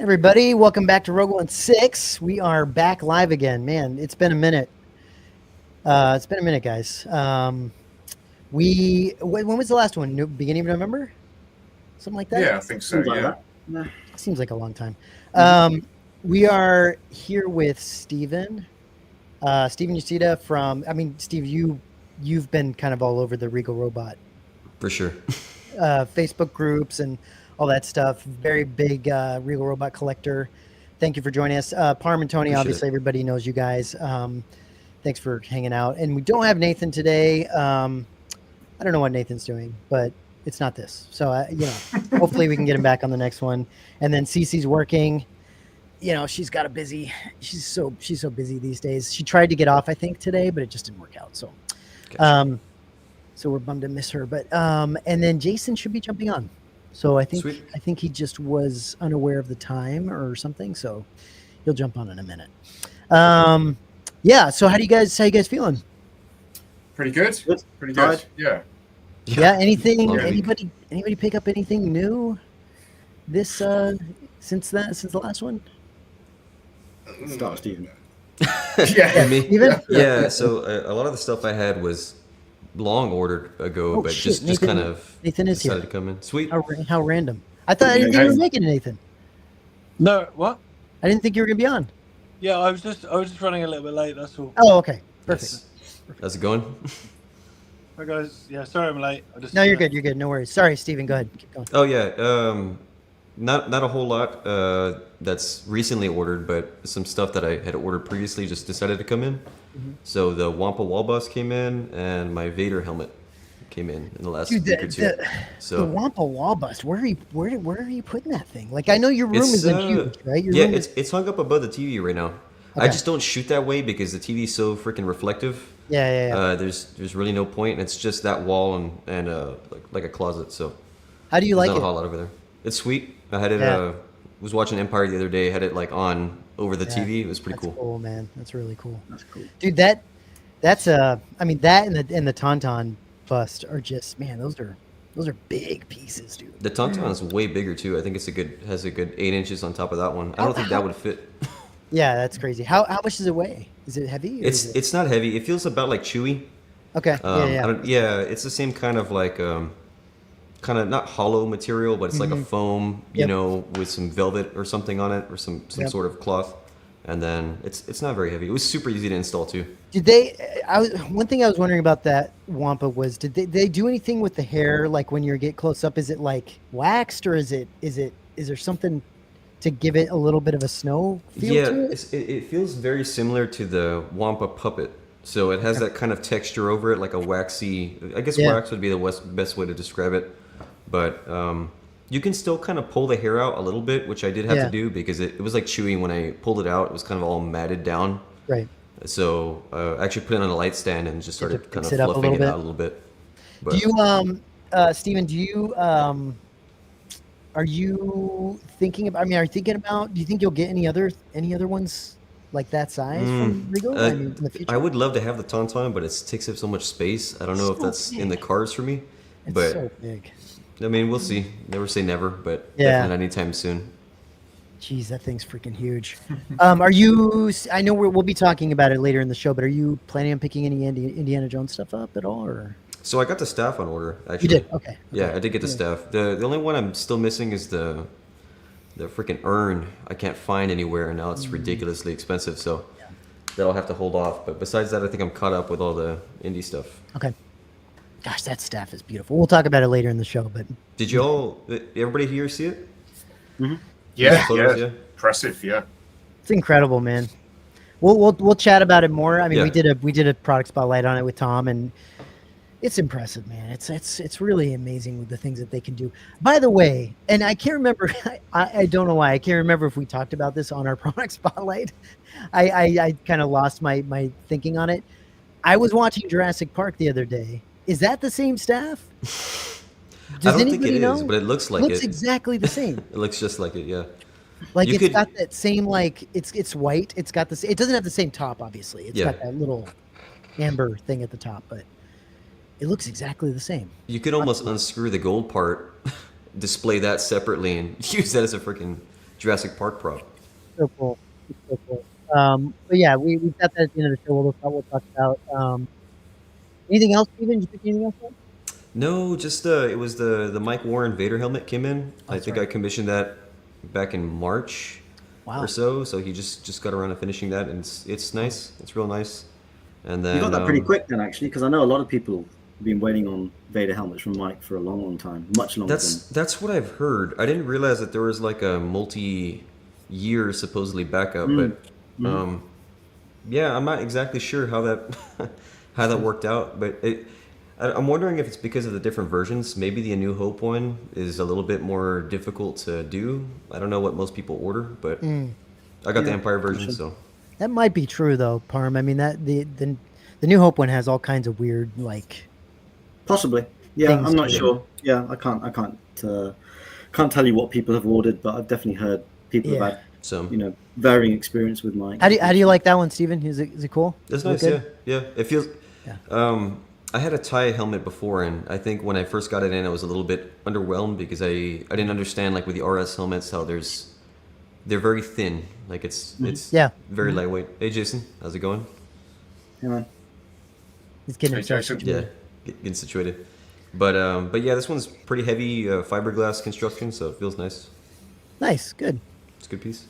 Everybody, welcome back to Rogue One 6. We are back live again. Man, it's been a minute. Guys. When was the last one? Beginning of November? Something like that? Yeah, I think so, yeah. Seems like a long time. We are here with Steven. Steven Yacida from, Steve, you've been kind of all over the Regal Robot. For sure. Facebook groups and all that stuff. Very big Regal Robot collector. Thank you for joining us. Parm and Tony, obviously everybody knows you guys. Thanks for hanging out. And we don't have Nathan today. I don't know what Nathan's doing, but it's not this. So, hopefully we can get him back on the next one. And then Cece's working. She's got she's so busy these days. She tried to get off, I think, today, but it just didn't work out. So, gotcha. So we're bummed to miss her. But and then Jason should be jumping on. So I think he just was unaware of the time or something. So he'll jump on in a minute. Yeah. So how you guys feeling? Pretty good. Pretty good. Yeah. Yeah. Anything? Anybody pick up anything new this since the last one? Start with Steven. Me? Steven? Yeah. So a lot of the stuff I had was long ordered ago, but shit. just kind of Nathan is decided here. to come in. Sweet. How random. I thought I didn't think you were making it, Nathan. No, what? I didn't think you were gonna be on. Yeah, I was just running a little bit late. That's all. Oh, okay, perfect. Yes. How's it going? Hi guys. Yeah, sorry I'm late. No, you're good. You're good. No worries. Sorry, Steven. Go ahead. Keep going. Oh yeah. Not a whole lot that's recently ordered, but some stuff that I had ordered previously just decided to come in. Mm-hmm. So the Wampa wall bus came in, and my Vader helmet came in the last week or two. The Wampa wall bust. Where are you putting that thing? Like, I know your room isn't huge, right? It's hung up above the TV right now. Okay. I just don't shoot that way because the TV is so freaking reflective. Yeah. There's really no point, and it's just that wall and like a closet. So how do you like it? Not a whole lot over there. It's sweet. I had it. Was watching Empire the other day. Had it like on over the TV. It was pretty cool. Cool, man. That's really cool. That's cool, dude. That's that and the Tauntaun bust are just, man. Those are big pieces, dude. The Tauntaun is way bigger too. I think has a good 8 inches on top of that one. I don't think that would fit. Yeah, that's crazy. How much does it weigh? Is it heavy? It's not heavy. It feels about like chewy. Okay. It's the same kind of like kind of not hollow material, but it's like a foam, with some velvet or something on it, or some sort of cloth. And then it's not very heavy. It was super easy to install too. Did they? One thing I was wondering about that Wampa was, did they do anything with the hair? Like when you get close up, is it like waxed, or is there something to give it a little bit of a snow feel to it? It feels very similar to the Wampa puppet. So it has that kind of texture over it, like a waxy. I guess wax would be the best way to describe it. But you can still kind of pull the hair out a little bit, which I did have to do because it was like chewy. When I pulled it out, it was kind of all matted down. Right. So I actually put it on a light stand and just started kind of fluffing it out a little bit. But, do you, Steven, are you thinking about, do you think you'll get any other ones like that size from Regal? In the future? I would love to have the Tauntaun, but it takes up so much space. I don't know if that's in the cards for me. It's so big. I mean, we'll see. Never say never, but definitely not anytime soon. Jeez, that thing's freaking huge. Are you? I know we'll be talking about it later in the show, but are you planning on picking any Indiana Jones stuff up at all, or? So I got the staff on order. Actually, you did. Okay. Yeah, I did get the staff. The only one I'm still missing is the freaking urn. I can't find anywhere, and now it's ridiculously expensive. So that'll have to hold off. But besides that, I think I'm caught up with all the indie stuff. Okay. Gosh, that staff is beautiful. We'll talk about it later in the show. But did everybody here see it? Mm-hmm. Yeah. Impressive. Yeah. It's incredible, man. We'll chat about it more. I mean, we did a product spotlight on it with Tom, and it's impressive, man. It's really amazing with the things that they can do. By the way, and I can't remember. I don't know why. I can't remember if we talked about this on our product spotlight. I kind of lost my thinking on it. I was watching Jurassic Park the other day. Is that the same staff? I don't think it is, but it looks like it. It looks exactly the same. It looks just like it, yeah. Like it's got that same, like it's white. It's got this. It doesn't have the same top, obviously. It's got that little amber thing at the top, but it looks exactly the same. You could almost unscrew the gold part, display that separately, and use that as a freaking Jurassic Park prop. So cool. It's so cool. But yeah, we've got that at the end of the show. We'll talk about anything else, Steven? Did you pick anything else up? No, just it was the Mike Warren Vader helmet came in. I think right. I commissioned that back in March Wow. or so. So he just got around to finishing that, and it's nice. It's real nice. And then You got that pretty quick then, actually, because I know a lot of people have been waiting on Vader helmets from Mike for a long time, much longer. That's what I've heard. I didn't realize that there was like a multi-year supposedly backup, but yeah, I'm not exactly sure how that worked out. But I'm wondering if it's because of the different versions. Maybe the A New Hope one is a little bit more difficult to do. I don't know what most people order, but I got the Empire version, so. That might be true though, Parm. I mean, that the New Hope one has all kinds of weird possibly. Yeah, things I'm not to it. sure. Yeah, I can't tell you what people have ordered, but I've definitely heard people have had So varying experience with Mike. How do you like that one, Steven? Is it cool? it's Is it nice, good? yeah. It feels. Yeah. I had a tie helmet before, and I think when I first got it in, I was a little bit underwhelmed because I didn't understand like with the RS helmets how they're very thin. Like it's very lightweight. Hey Jason, how's it going? Yeah, man. He's getting himself Jason. situated. Getting situated. But yeah, this one's pretty heavy fiberglass construction, so it feels nice. Nice, good. It's a good piece.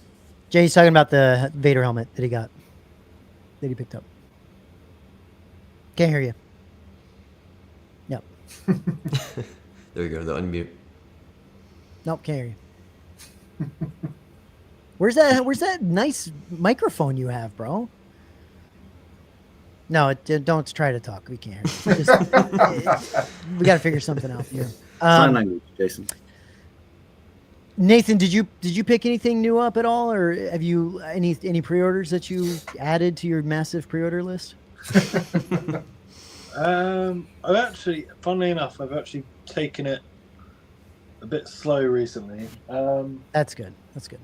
Jay's talking about the Vader helmet that he picked up. Can't hear you. Yep. There we go. The unmute. Nope, can't hear you. Where's that nice microphone you have, bro? No, don't try to talk. We can't hear you. We got to figure something out here. Sign language, Jason. Nathan, did you pick anything new up at all, or have you any pre-orders that you added to your massive pre-order list? I've actually, funnily enough, I've actually taken it a bit slow recently. That's good. That's good.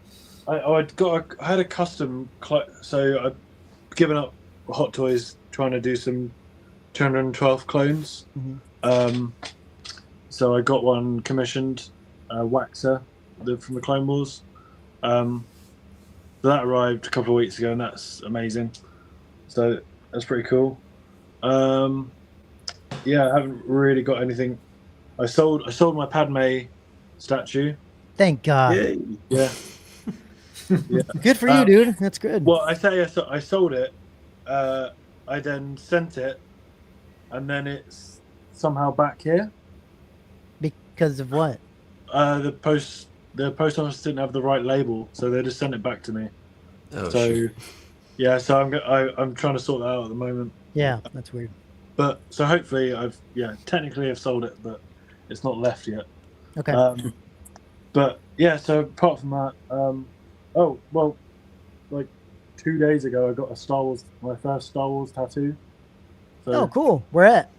I had a custom, so I've given up Hot Toys trying to do some 212 clones. Mm-hmm. So I got one commissioned, Waxer, from the Clone Wars. So that arrived a couple of weeks ago, and that's amazing. So that's pretty cool. Yeah, I haven't really got anything. I sold my Padme statue. Thank God. Yeah. Yeah. Good for you, dude. That's good. Well, I sold it. I then sent it, and then it's somehow back here. Because of what? The post office didn't have the right label, so they just sent it back to me. Oh, so, shit. yeah, so I'm trying to sort that out at the moment. Yeah, that's weird. But so hopefully technically I've sold it, but it's not left yet. Okay. But yeah, so apart from that, like 2 days ago I got my first Star Wars tattoo. So, oh, cool. Where at?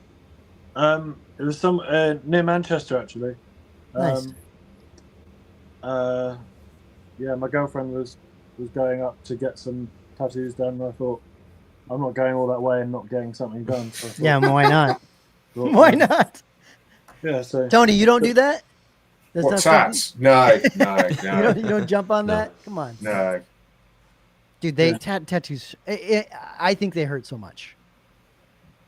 it was some near Manchester actually. Nice. Yeah, my girlfriend was going up to get some tattoos done, and I thought, I'm not going all that way and not getting something done. So I thought, Yeah, why not? Why not? Yeah, so Tony, you don't do that? That's What's not that? No. you don't jump on that? Come on. No. Dude, tattoos, I think they hurt so much.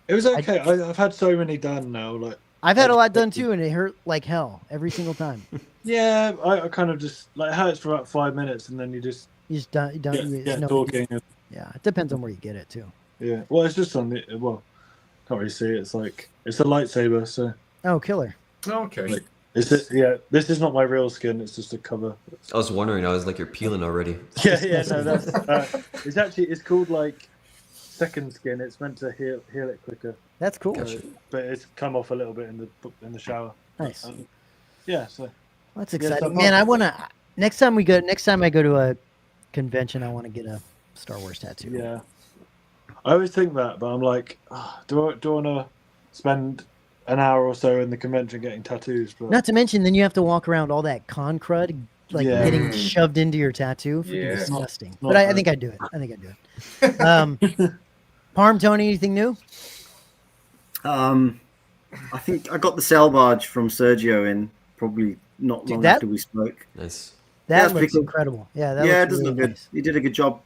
it was okay. I've had so many done now. Like I've had a lot done too, and it hurt like hell every single time. yeah, I kind of just like it hurts for about 5 minutes, and then you just You just don't. get no, talking. yeah, it depends on where you get it too. Yeah, well, it's just on the can't really see it. It's like it's a lightsaber, so Oh, killer. Okay. like this is not my real skin. It's just a cover. I was wondering. I was like, you're peeling already. Yeah, no, that's it's called like second skin. It's meant to heal it quicker. That's cool. Gotcha. But it's come off a little bit in the shower. Nice. Yeah, so That's Yeah, exciting, so man. I want to. Next time I go to a convention, I want to get a Star Wars tattoo. yeah, I always think that, but I'm like, do I want to spend an hour or so in the convention getting tattoos? But Not to mention, then you have to walk around all that con crud, like Yeah. getting shoved into your tattoo. Freaking Yeah. disgusting. Not But I bad. think I'd do it. Parm, Tony, anything new? I think I got the sail barge from Sergio in probably not Dude, long that- after we spoke. Nice. That That's looks pretty cool. incredible. Yeah, that Yeah, it looks does really look good. nice. He did a good job.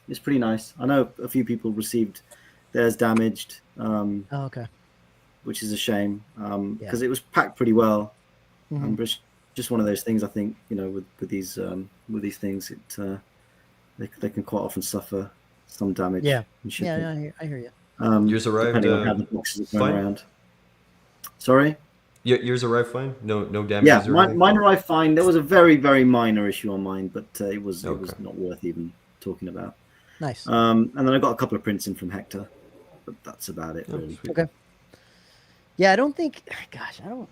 It's pretty nice. I know a few people received theirs damaged, Oh, okay. which is a shame Yeah. because it was packed pretty well. Mhm. But it's just one of those things. I think with these things, they can quite often suffer some damage. Yeah. in shipping. Yeah, I hear you. Yours arrived depending on how the boxes are going fine? around. Sorry. Yours arrived fine. No Yeah, damages or anything. mine arrived fine. There was a very, very minor issue on mine, but it was Okay. not worth even talking about. Nice. And then I got a couple of prints in from Hector, but that's about it, Oh, really. sweet. Okay. Yeah, I don't think. Gosh, I don't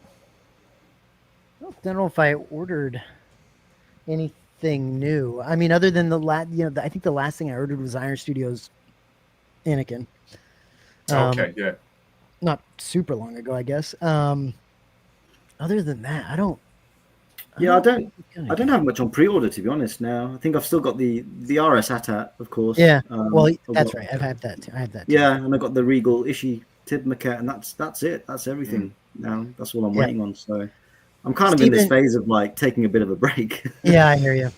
know if I ordered anything new. I mean, other than I think the last thing I ordered was Iron Studios Anakin. Okay, yeah. Not super long ago, I guess. Other than that, I don't have much on pre-order, to be honest. Now I think I've still got the RS AT-AT, of course. Yeah. Well, I've that's got- right. I've had that too. I had that. Too. Yeah, and I got the Regal Ishii Tib maquette, and that's it. That's everything. Now that's all I'm Yeah. waiting on. So I'm kind of in this Steven- phase of like taking a bit of a break. Yeah, I hear you.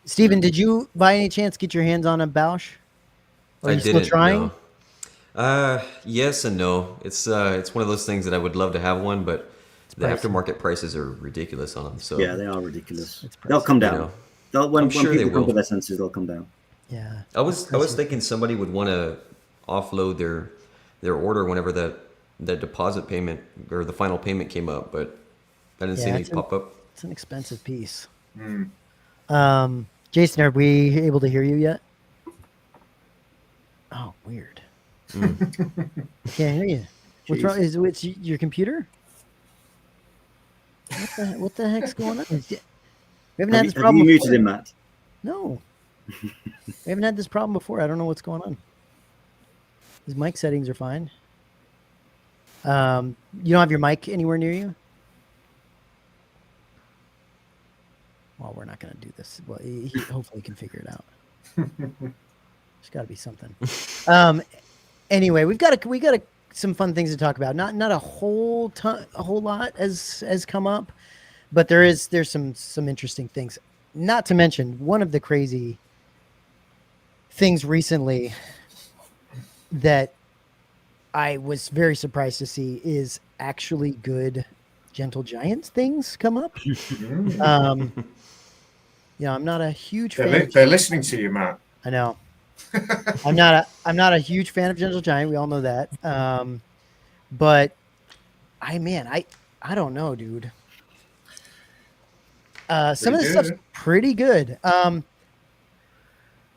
Steven, did you by any chance get your hands on a Bausch? Or are I you didn't. still trying? No. Yes and no. It's one of those things that I would love to have one, but the pricey. aftermarket prices are ridiculous on them. So Yeah, they are ridiculous. It's They'll come down. You know, When I'm sure they people come will. to their senses, they'll come down. Yeah. I was thinking somebody would want to offload their order whenever that deposit payment or the final payment came up, but I didn't see Yeah, any it's pop up. It's an expensive piece. Mm. Jason, are we able to hear you yet? Oh, weird. I can't hear you. What's Jeez. wrong? Is it your computer? What the heck's going on? We haven't had this Have problem you before. muted him, Matt? No. We haven't had this problem before. I don't know what's going on. His mic settings are fine. You don't have your mic anywhere near you? Well, we're not going to do this. Well, he hopefully can figure it out. There's got to be something. Anyway, we got some fun things to talk about. Not a whole lot has come up, but there's some interesting things. Not to mention one of the crazy things recently that I was very surprised to see is actually good Gentle Giants things come up. I'm not a huge fan. They're listening to you, Matt. I know. I'm not a huge fan of Gentle Giant. We all know that. But I don't know, dude. Some of this stuff's pretty good.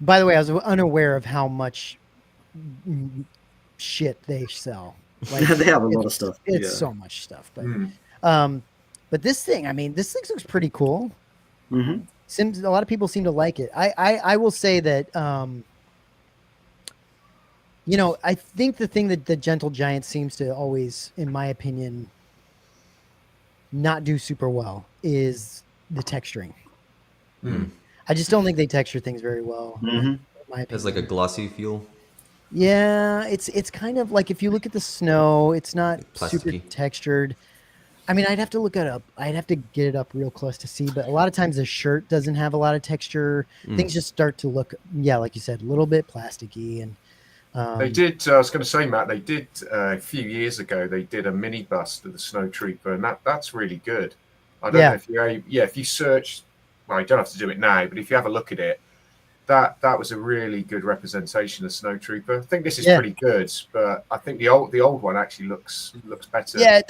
By the way, I was unaware of how much shit they sell. Like, They have a lot of stuff. It's Yeah. so much stuff. But Mm. but this thing looks pretty cool. Mm-hmm. A lot of people seem to like it. I will say that I think the thing that the Gentle Giant seems to always, in my opinion, not do super well is the texturing. Mm. I just don't think they texture things very well. Mm-hmm. In my It has like a opinion. glossy feel. Yeah, it's kind of like if you look at the snow, it's not super Plasticky. textured. I mean, I'd have to look it up. I'd have to get it up real close to see, but a lot of times the shirt doesn't have a lot of texture. Things just start to look, like you said, a little bit plasticky. And They did. I was going to say, Matt. They did a few years ago. They did a mini bust of the Snow Trooper, and that's really good. I don't know if if you search. Well, you don't have to do it now, but if you have a look at it, that was a really good representation of Snow Trooper. I think this is pretty good, but I think the old one actually looks better. yeah,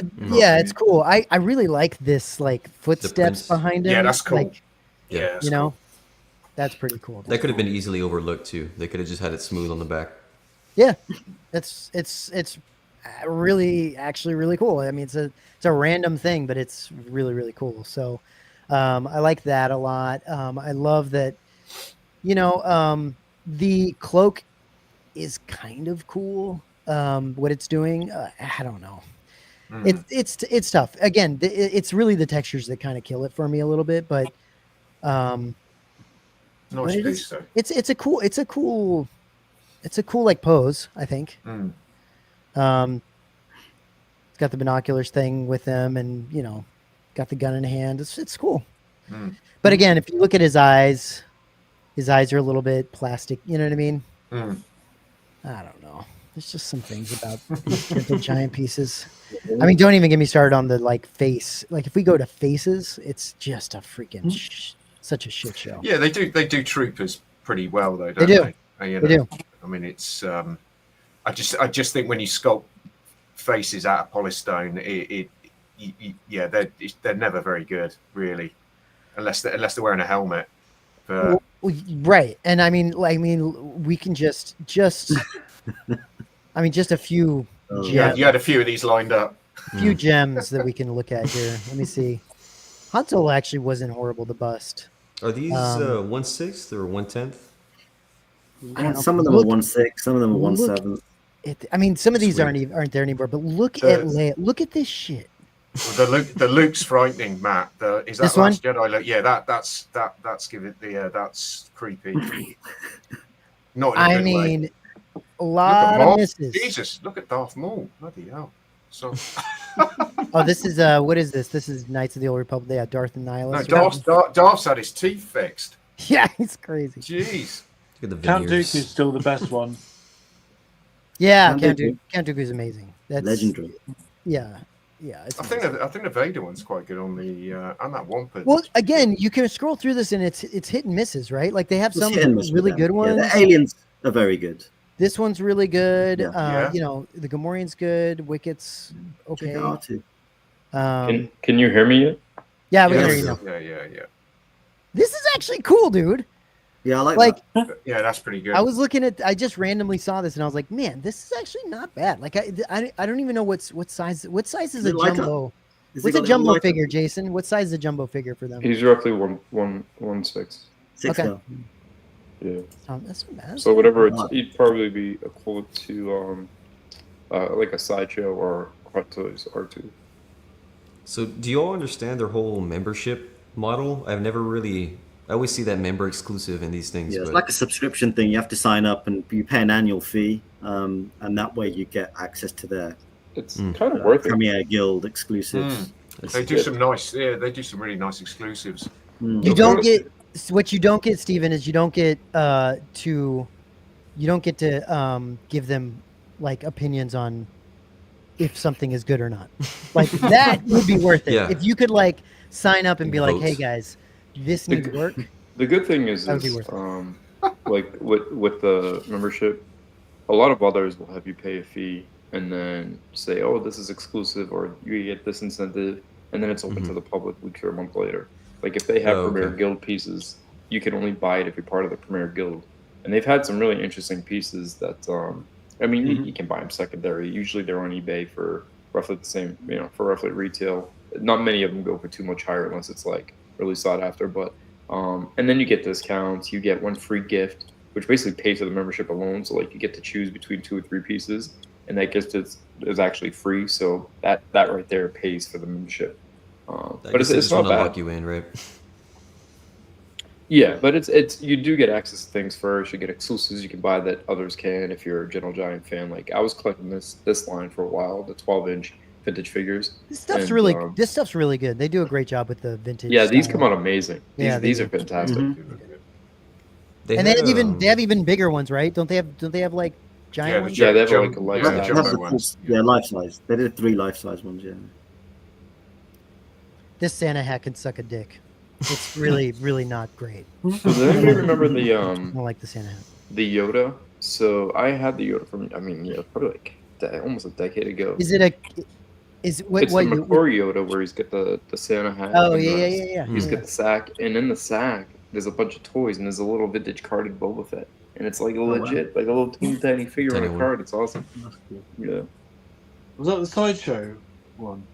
it's cool. I really like this like footsteps prints. behind him. Yeah, that's cool. Like, Yeah, that's you know, cool. that's pretty cool. That could have been easily overlooked too. They could have just had it smooth on the back. Yeah, it's really actually really cool. I mean, it's a random thing, but it's really really cool. So I like that a lot. I love that. The cloak is kind of cool. What it's doing, I don't know. It's tough. Again, it's really the textures that kind of kill it for me a little bit, but Nice but it piece, is, though. it's a cool like pose, I think. Mm. It's got the binoculars thing with him, and got the gun in hand. It's cool. But again, if you look at his eyes are a little bit plastic. You know what I mean? Mm. I don't know. There's just some things about these gentle giant pieces. I mean, don't even get me started on the like face. Like if we go to faces, it's just a freaking such a shit show. Yeah, they do troopers pretty well though, They don't do. they? You They know, do. I mean, it's I just think when you sculpt faces out of polystone, they're never very good, really, unless they're wearing a helmet. But Right, and I mean, we can just I mean, just a few gems, you had a few of these lined up. few gems that we can look at here. Let me see. Han Solo actually wasn't horrible to bust. Are these 1/6 or 1/10? Some of them are 1/6, some of them are 1/7. I mean, some of these Sweet. aren't there anymore. But look at Leia. Look at this shit. Well, the Luke's frightening, Matt. Is that This one? Last Jedi look? Yeah, that's giving the that's creepy. Not in a I good way. mean, a Look lot at of Maul. misses. Jesus, look at Darth Maul. Bloody hell. So Oh, this is what is this? This is Knights of the Old Republic. They have Darth and no, Nihilus. Darth's had his teeth fixed. Yeah, he's crazy. Jeez. Look at the Count veneers. Dooku is still the best one. Yeah, Count Count Dooku is amazing. That's Legendary. Yeah, it's I think amazing. the Vader one's quite good on the on that Wampa. Well, again, you can scroll through this and it's hit and misses, right? Like they have It's some hit and miss with really them. good ones. Yeah, the aliens are very good. This one's really good. Yeah. Yeah. You know, the Gamorrean's good. Wicket's okay. Check it out too. Can you hear me yet? Yeah, we yeah, hear you now. yeah. This is actually cool, dude. Yeah, I like Like that. Yeah, that's pretty good. I just randomly saw this and I was like, man, this is actually not bad. Like I don't even know what size is Is a it like jumbo. Has What's he a got jumbo like figure, Jason? What size is a jumbo figure for them? He's roughly 1/6. 6 Okay. scale. Yeah. That's not bad. So whatever, Wow. he'd probably be equivalent to like a sideshow or Hot Toys R2. So do you all understand their whole membership model? I always see that member exclusive in these things. Yeah, it's but like a subscription thing. You have to sign up and you pay an annual fee, and that way you get access to their It's kind of worth it. Premier Guild exclusives. They do some they do some really nice exclusives. Mm. You don't get what you don't get, Steven, is you don't get to give them like opinions on if something is good or not. Like that would be worth it. Yeah. If you could like sign up and be like, Vote. hey guys, this needs work. The good thing is That would be worth like with the membership, a lot of others will have you pay a fee and then say, oh, this is exclusive or you get this incentive, and then it's open to the public week or a month later. Like if they have Premier Guild pieces, you can only buy it if you're part of the Premier Guild. And they've had some really interesting pieces that, I mean, you can buy them secondary. Usually they're on eBay for roughly the same, for roughly retail. Not many of them go for too much higher unless it's like really sought after. But and then you get discounts. You get one free gift, which basically pays for the membership alone. So like you get to choose between 2 or 3 pieces, and that gift is actually free. So that right there pays for the membership. But it's not bad. Lock you in, right? Yeah, but it's you do get access to things first. You get exclusives you can buy that others can if you're a Gentle Giant fan. Like I was collecting this line for a while, the 12-inch vintage figures. This stuff's And, this stuff's really good. They do a great job with the vintage. Yeah, these style. come out amazing. Yeah, These they are do. fantastic. And they have even bigger ones, right? Don't they have like giant ones? Yeah, they have Jumbo- like a life yeah, size. the jumbo ones. Yeah, life size. They did 3 life size ones. Yeah. This Santa hat can suck a dick. It's really, really not great. Does anybody remember I don't like the Santa hat. the Yoda? So I had the Yoda from probably like almost a decade ago. Is it It's what the you? McCoy Yoda where he's got the Santa hat. Oh and yeah. He's got the sack, and in the sack there's a bunch of toys, and there's a little vintage carded Boba Fett, and it's like a legit, like a little teeny tiny figure Tiny on a one. card. It's awesome. That's cool. Yeah. Was that the sideshow one?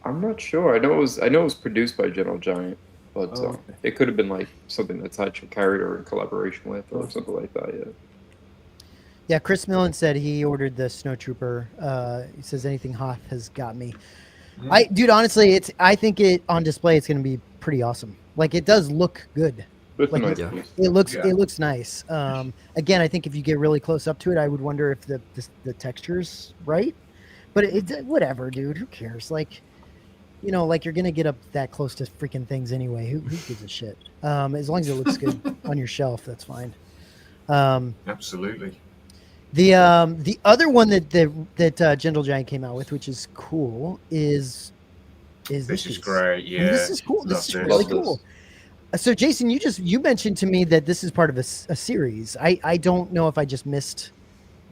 I'm not sure. I know it was produced by Gentle Giant, but Oh, okay. it could have been like something that Sideshow carried or in collaboration with, or something like that. Yeah. Yeah, Chris Millen said he ordered the Snowtrooper. He says anything Hoth has got me. Dude, honestly, I think it on display it's going to be pretty awesome. Like it does look good. It's a Like, nice yeah. piece. It looks Yeah. it looks nice. Again, I think if you get really close up to it, I would wonder if the texture's right. But whatever, dude. Who cares? Like you know, like you're gonna get up that close to freaking things anyway. Who gives a shit? As long as it looks good on your shelf, that's fine. Absolutely. The other one that Gentle Giant came out with, which is cool, is This is piece. great. And Yeah. this is cool. This is Love really this. cool. So Jason, you mentioned to me that this is part of a series. I don't know if I just missed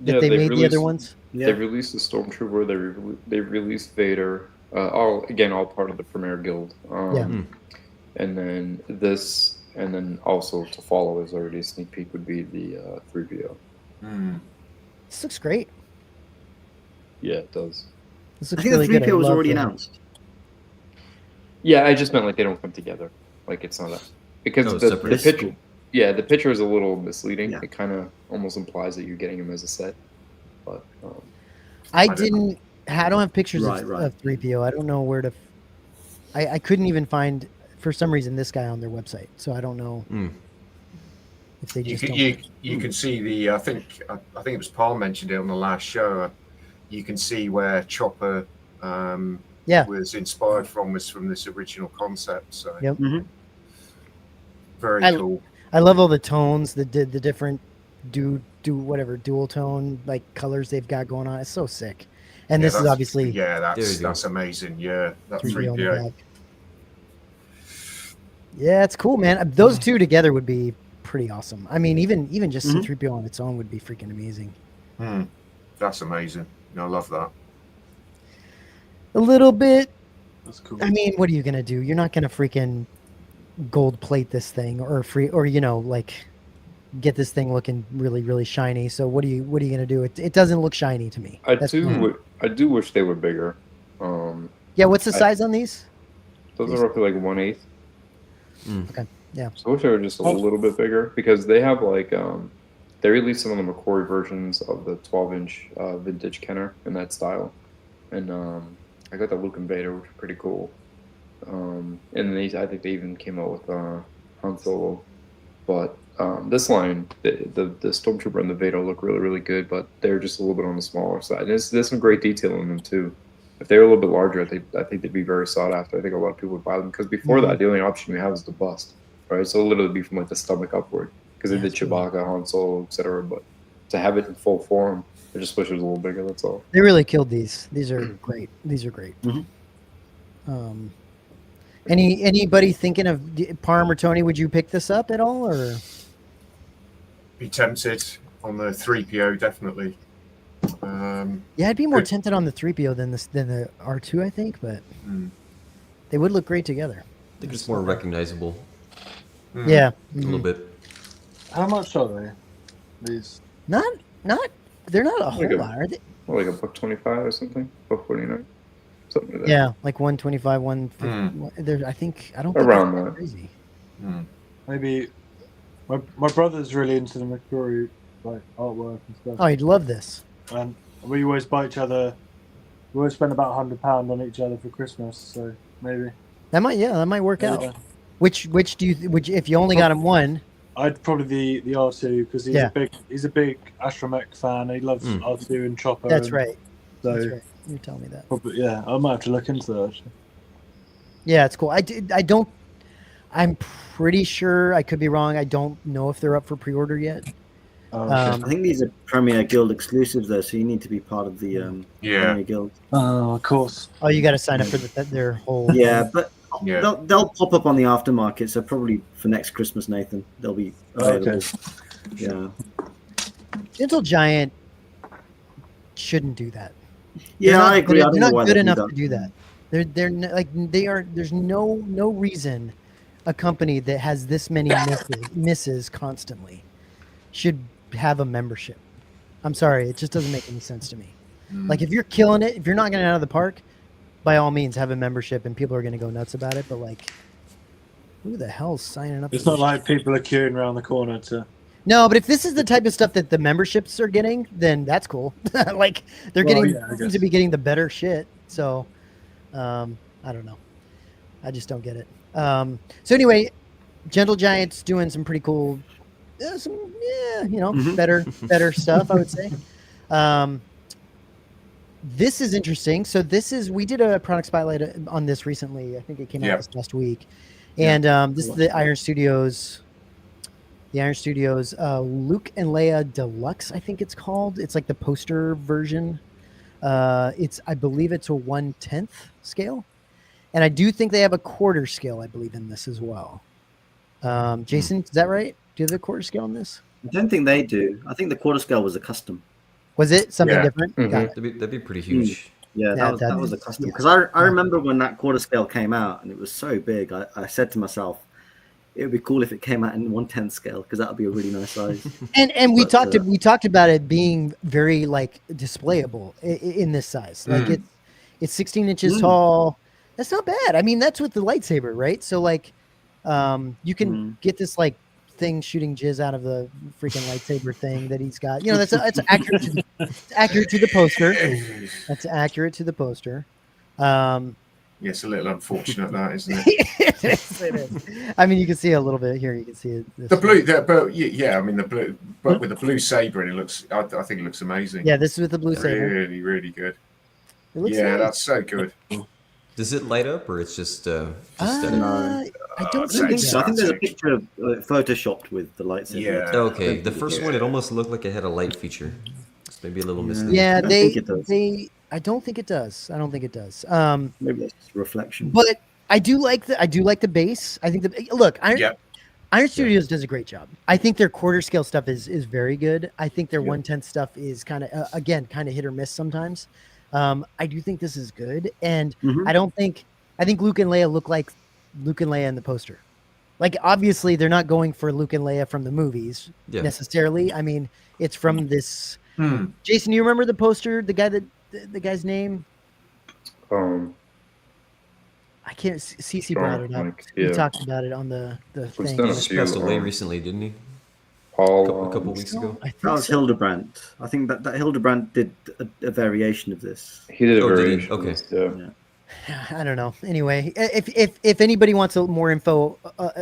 that Yeah, they they've made the other ones. They released the Stormtrooper. They released Vader. All part of the Premier Guild. And then this, and then also to follow is already a sneak peek would be the 3PO. This looks great. Yeah, it does. This I looks think really the good. 3PO was I love already the- announced. Yeah, I just meant like they don't come together. Like it's not that because the separate. picture. Yeah, the picture is a little misleading. Yeah. It kind of almost implies that you're getting them as a set. But I don't know. don't have pictures Right. of 3PO. I don't know where to. I couldn't even find, for some reason, this guy on their website. So I don't know if they just You can see the. I think it was Paul mentioned it on the last show. You can see where Chopper was inspired from this original concept. So Yep. very cool. I love all the tones, the different dual tone like colors they've got going on. It's so sick. And this is obviously that's amazing. Yeah, that 3PO on the 3PO. back. Yeah, it's cool, man. Those two together would be pretty awesome. I mean, even just C-3PO on its own would be freaking amazing. That's amazing. I love that. A little bit. That's cool. I mean, what are you gonna do? You're not gonna freaking gold plate this thing or like get this thing looking really, really shiny. So what are you gonna do? It doesn't look shiny to me. I do wish they were bigger. Yeah, what's the size on these? Those are roughly like 1/8. Okay. Yeah. So I wish they were just a little bit bigger because they have like they released some of the McCoy versions of the 12-inch vintage Kenner in that style, and I got the Luke and Vader, which are pretty cool. And then I think they even came out with Han Solo, but this line, the Stormtrooper and the Vader look really, really good, but they're just a little bit on the smaller side. And there's some great detail in them too. If they were a little bit larger, I think they'd be very sought after. I think a lot of people would buy them because before that, the only option we have is the bust, right? So it'll literally be from like the stomach upward because they did Chewbacca, Han Solo, etc. But to have it in full form, I just wish it was a little bigger. That's all. They really killed these. These are great. These are great. Anybody thinking of Parm or Tony? Would you pick this up at all, or Be tempted on the 3PO definitely. yeah, I'd be more tempted on the 3PO than the R2, I think, but they would look great together. I think it's more recognizable Yeah, a little bit. How much are they? These. not. They're not a whole Like a- lot, are they? Like a $1.25 or something, $1.49, something like that. Yeah, like 125, 150. There, I don't think Around that's that. crazy. Maybe my brother's really into the McCrory like artwork and stuff. Oh, you'd love this. And we always buy each other. We always spend about £100 on each other for Christmas. So maybe That might work Yeah. out. Which if you only got him one? I'd probably the R2 because he's a big astromech fan. He loves R2 and Chopper. That's and right. So That's right. You're telling me that. probably, yeah, I might have to look into that. Actually. Yeah, it's cool. I'm pretty sure, I could be wrong. I don't know if they're up for pre-order yet. Okay. I think these are Premier Guild exclusives, though, so you need to be part of the Premier Guild. Oh, of course. Oh, you got to sign up for their whole. Yeah, but Yeah. they'll pop up on the aftermarket, so probably for next Christmas, Nathan, they'll be available. Okay. Yeah, Gentle Giant shouldn't do that. yeah, I agree. I They're don't know not why good they enough do to do that. There's no reason a company that has this many misses constantly should have a membership. I'm sorry, it just doesn't make any sense to me. Like if you're killing it, if you're knocking it out of the park, by all means have a membership and people are going to go nuts about it. But like, who the hell's signing up? It's for not this like people are queuing around the corner to. No, but if this is the type of stuff that the memberships are getting, then that's cool. Like they're seem to be getting the better shit. So, I don't know. I just don't get it. So anyway, Gentle Giant's doing some pretty cool, better stuff, I would say. this is interesting. So we did a product spotlight on this recently. I think it came out this last week. And this is the Iron Studios. The Iron Studios Luke and Leia Deluxe, I think it's called. It's like the poster version. I believe it's a 1/10 scale. And I do think they have a quarter scale, I believe, in this as well. Jason, is that right? Do you have a quarter scale in this? I don't think they do. I think the quarter scale was a custom. Was it something different? Mhm. Got it. That'd be pretty huge. Yeah, that was a custom. Because I remember when that quarter scale came out and it was so big, I said to myself, it would be cool if it came out in 1/10 scale because that would be a really nice size. And we talked about it being very like displayable in this size. Like it's 16 inches tall. That's not bad. I mean, that's with the lightsaber, right? So like, you can get this like thing shooting jizz out of the freaking lightsaber thing that he's got. You know, that's accurate to the poster. That's accurate to the poster. Yeah, it's a little unfortunate that, isn't it? It is. I mean, you can see a little bit here. You can see it. The blue, but yeah, I mean the blue, but with the blue saber, and it looks. I think it looks amazing. Yeah, this is with the blue saber. Really, really good. It looks Yeah, nice. that's so good. Does it light up, or it's just No. I don't I think think so. I think there's a picture of photoshopped with the lightsaber. Yeah. okay? The first one, it almost looked like it had a light feature. It's maybe a little misleading. Yeah, I don't think it does. I don't think it does. I don't think it does. Maybe that's just a reflection. But I do like the base. I think Iron Studios does a great job. I think their quarter scale stuff is very good. I think their 1/10 stuff is kind of kind of hit or miss sometimes. I do think this is good, and I think Luke and Leia look like Luke and Leia in the poster. Like obviously they're not going for Luke and Leia from the movies necessarily. I mean, it's from this. Jason, you remember the poster? The guy's name? I can't. CC brought it up. He talked about it on the thing. done He just passed away recently, didn't he? Paul, A couple weeks ago. I think That was so. Hildebrandt. I think that Hildebrandt did a variation of this. He did a Oh, did he? variation. Okay. of this, yeah. I don't know. Anyway, if anybody wants more info,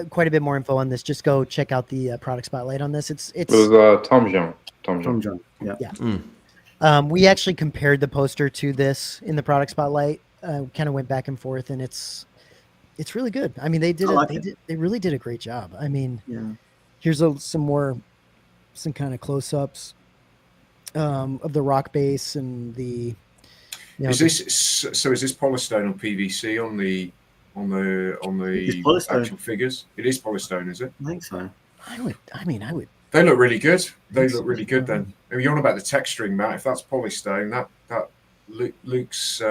quite a bit more info on this, just go check out the product spotlight on this. It was Tom Jean. Tom John. Yeah. We actually compared the poster to this in the product spotlight. Kind of went back and forth, and it's really good. I mean, they really did a great job. I mean, here's some kind of close-ups of the rock base and the. Is this polystone or PVC on the actual figures? It is polystone, is it? I think so. I would. They look really good. They look really good. Then you're on about the texturing, Matt. If that's polystone, that Luke's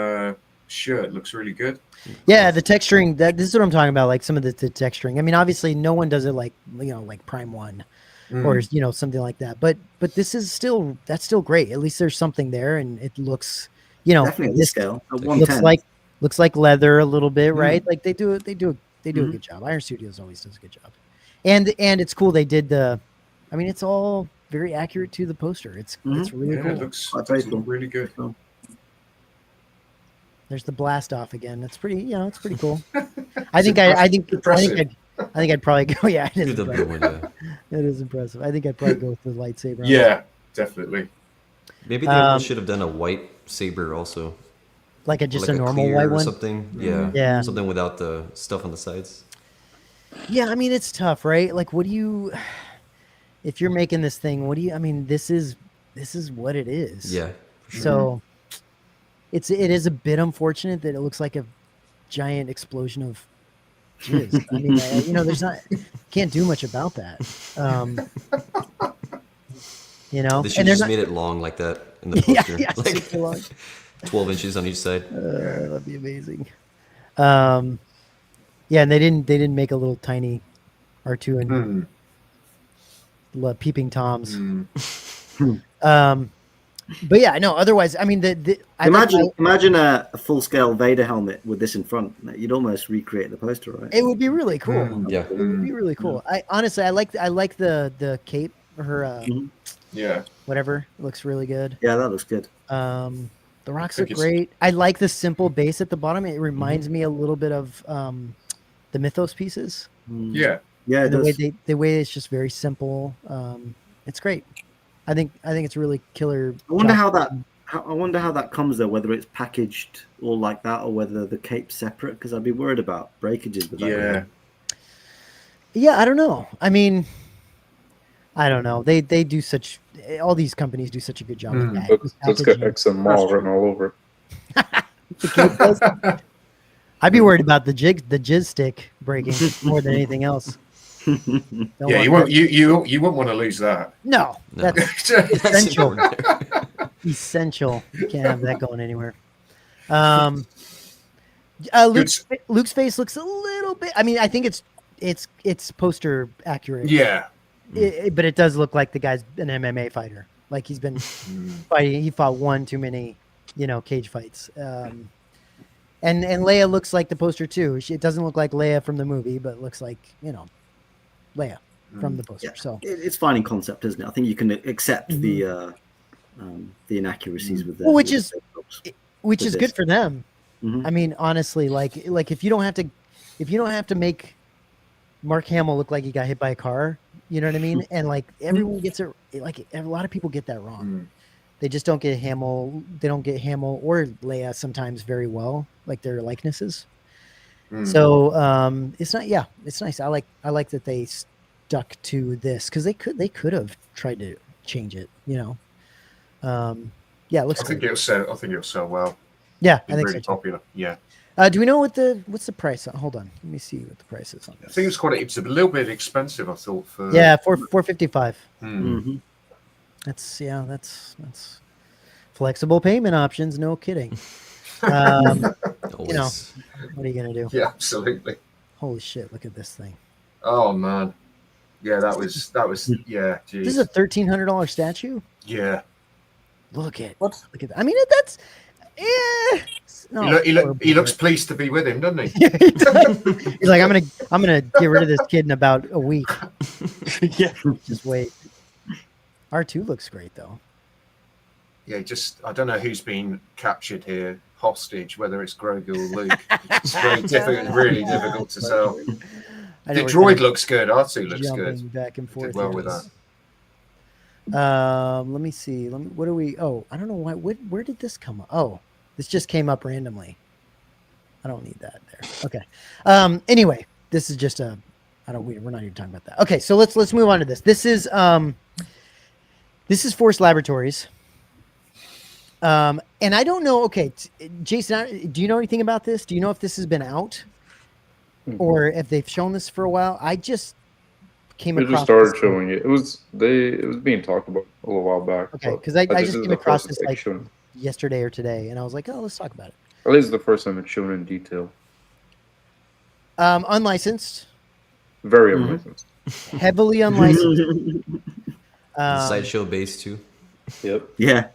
shirt looks really good. Yeah, the texturing. This is what I'm talking about. Like some of the texturing. I mean, obviously, no one does it like like Prime 1 or something like that. But that's still great. At least there's something there, and it looks. Definitely this scale. Looks like leather a little bit, right? Like they do a good job. Iron Studios always does a good job, and it's cool. They did I mean, it's all very accurate to the poster. It's really cool. It looks really good. Cool. There's the blast off again. It's pretty, it's pretty cool. I think I'd probably go. Yeah, it is impressive. It is impressive. I think I'd probably go with the lightsaber. Yeah, definitely. Maybe they should have done a white saber also. Like a normal clear white or one? something. Yeah. Something without the stuff on the sides. Yeah, I mean, it's tough, right? Like, if you're making this thing, I mean, this is what it is. Yeah. For sure. So it is a bit unfortunate that it looks like a giant explosion of jizz. I mean, can't do much about that. They should just made it long like that in the poster. yeah, like super long. 12 inches on each side. That'd be amazing. Yeah, and they didn't make a little tiny R2 and peeping toms. But yeah, no. Otherwise, I mean, imagine a full scale Vader helmet with this in front. You'd almost recreate the poster, right? It would be really cool. Yeah, it would be really cool. I honestly, I like the cape, her whatever. It looks really good. Yeah, that looks good. The rocks look great. I like the simple base at the bottom. It reminds me a little bit of the Mythos pieces. Yeah. Yeah, the way it's just very simple. It's great. I think it's really killer. I wonder how I wonder how that comes though, whether it's packaged all like that or whether the cape's separate, because I'd be worried about breakages with that. Yeah. Yeah, I don't know. I mean, I don't know. They do such, all these companies do such a good job with That's got XML written all over it. I'd be worried about the jizz stick breaking more than anything else. Yeah, you wouldn't want to lose that. No, No. that's That's essential. important there. Essential. You can't have that going anywhere. Good. Luke's face looks a little bit. I mean, I think it's poster accurate. Yeah. But it does look like the guy's an MMA fighter. Like he's been fighting. He fought one too many, cage fights. And Leia looks like the poster too. It doesn't look like Leia from the movie, but looks like Leia from the poster. Yeah. So It's fine in concept, isn't it? I think you can accept the inaccuracies with the which is with good for them. Mhm. I mean, honestly, like if you don't have to make Mark Hamill look like he got hit by a car, you know what I mean? And like everyone gets it, like a lot of people get that wrong. They just don't get Hamill. They don't get Hamill or Leia sometimes very well, like their likenesses. So it's not. Yeah, it's nice. I like that they stuck to this because they could have tried to change it. Yeah, it looks. I think it'll sell well. Yeah, It's I think really so too. popular. Yeah. Do we know what's the price? Hold on, let me see what the price is on I this. think it's a little bit expensive. I thought for Yeah, $455. Mhm. That's flexible payment options. No kidding. Always. What are you gonna do? Yeah, absolutely. Holy shit! Look at this thing. Oh man. Yeah, that was yeah. Geez. This is a $1,300 statue. Yeah. Look at What? that. I mean, that's no. He looks pleased to be with him, doesn't he? He's like, I'm gonna get rid of this kid in about a week. Yeah. Just wait. R2 looks great though. Yeah, I don't know who's been captured here, hostage, whether it's Grogu or Luke. It's very difficult, really difficult to tell. I The know we're droid kind looks good. R2 of looks good. jumping back and forth. Did well here. with that. Let me see. What do we? Oh, I don't know why. Where did this come up? Oh, this just came up randomly. I don't need that there. Okay. Anyway, this is just we're not even talking about that. Okay, so let's move on to this. This is Force Laboratories. And I don't know. Okay, Jason, do you know anything about this? Do you know if this has been out or if they've shown this for a while? I just came across. They just started showing it. It was being talked about a little while back. Okay, because I just came across this like yesterday or today, and I was like, oh, let's talk about it. At least the first time it's shown in detail. Unlicensed. Very unlicensed. Heavily unlicensed. Sideshow base too. Yep. Yeah.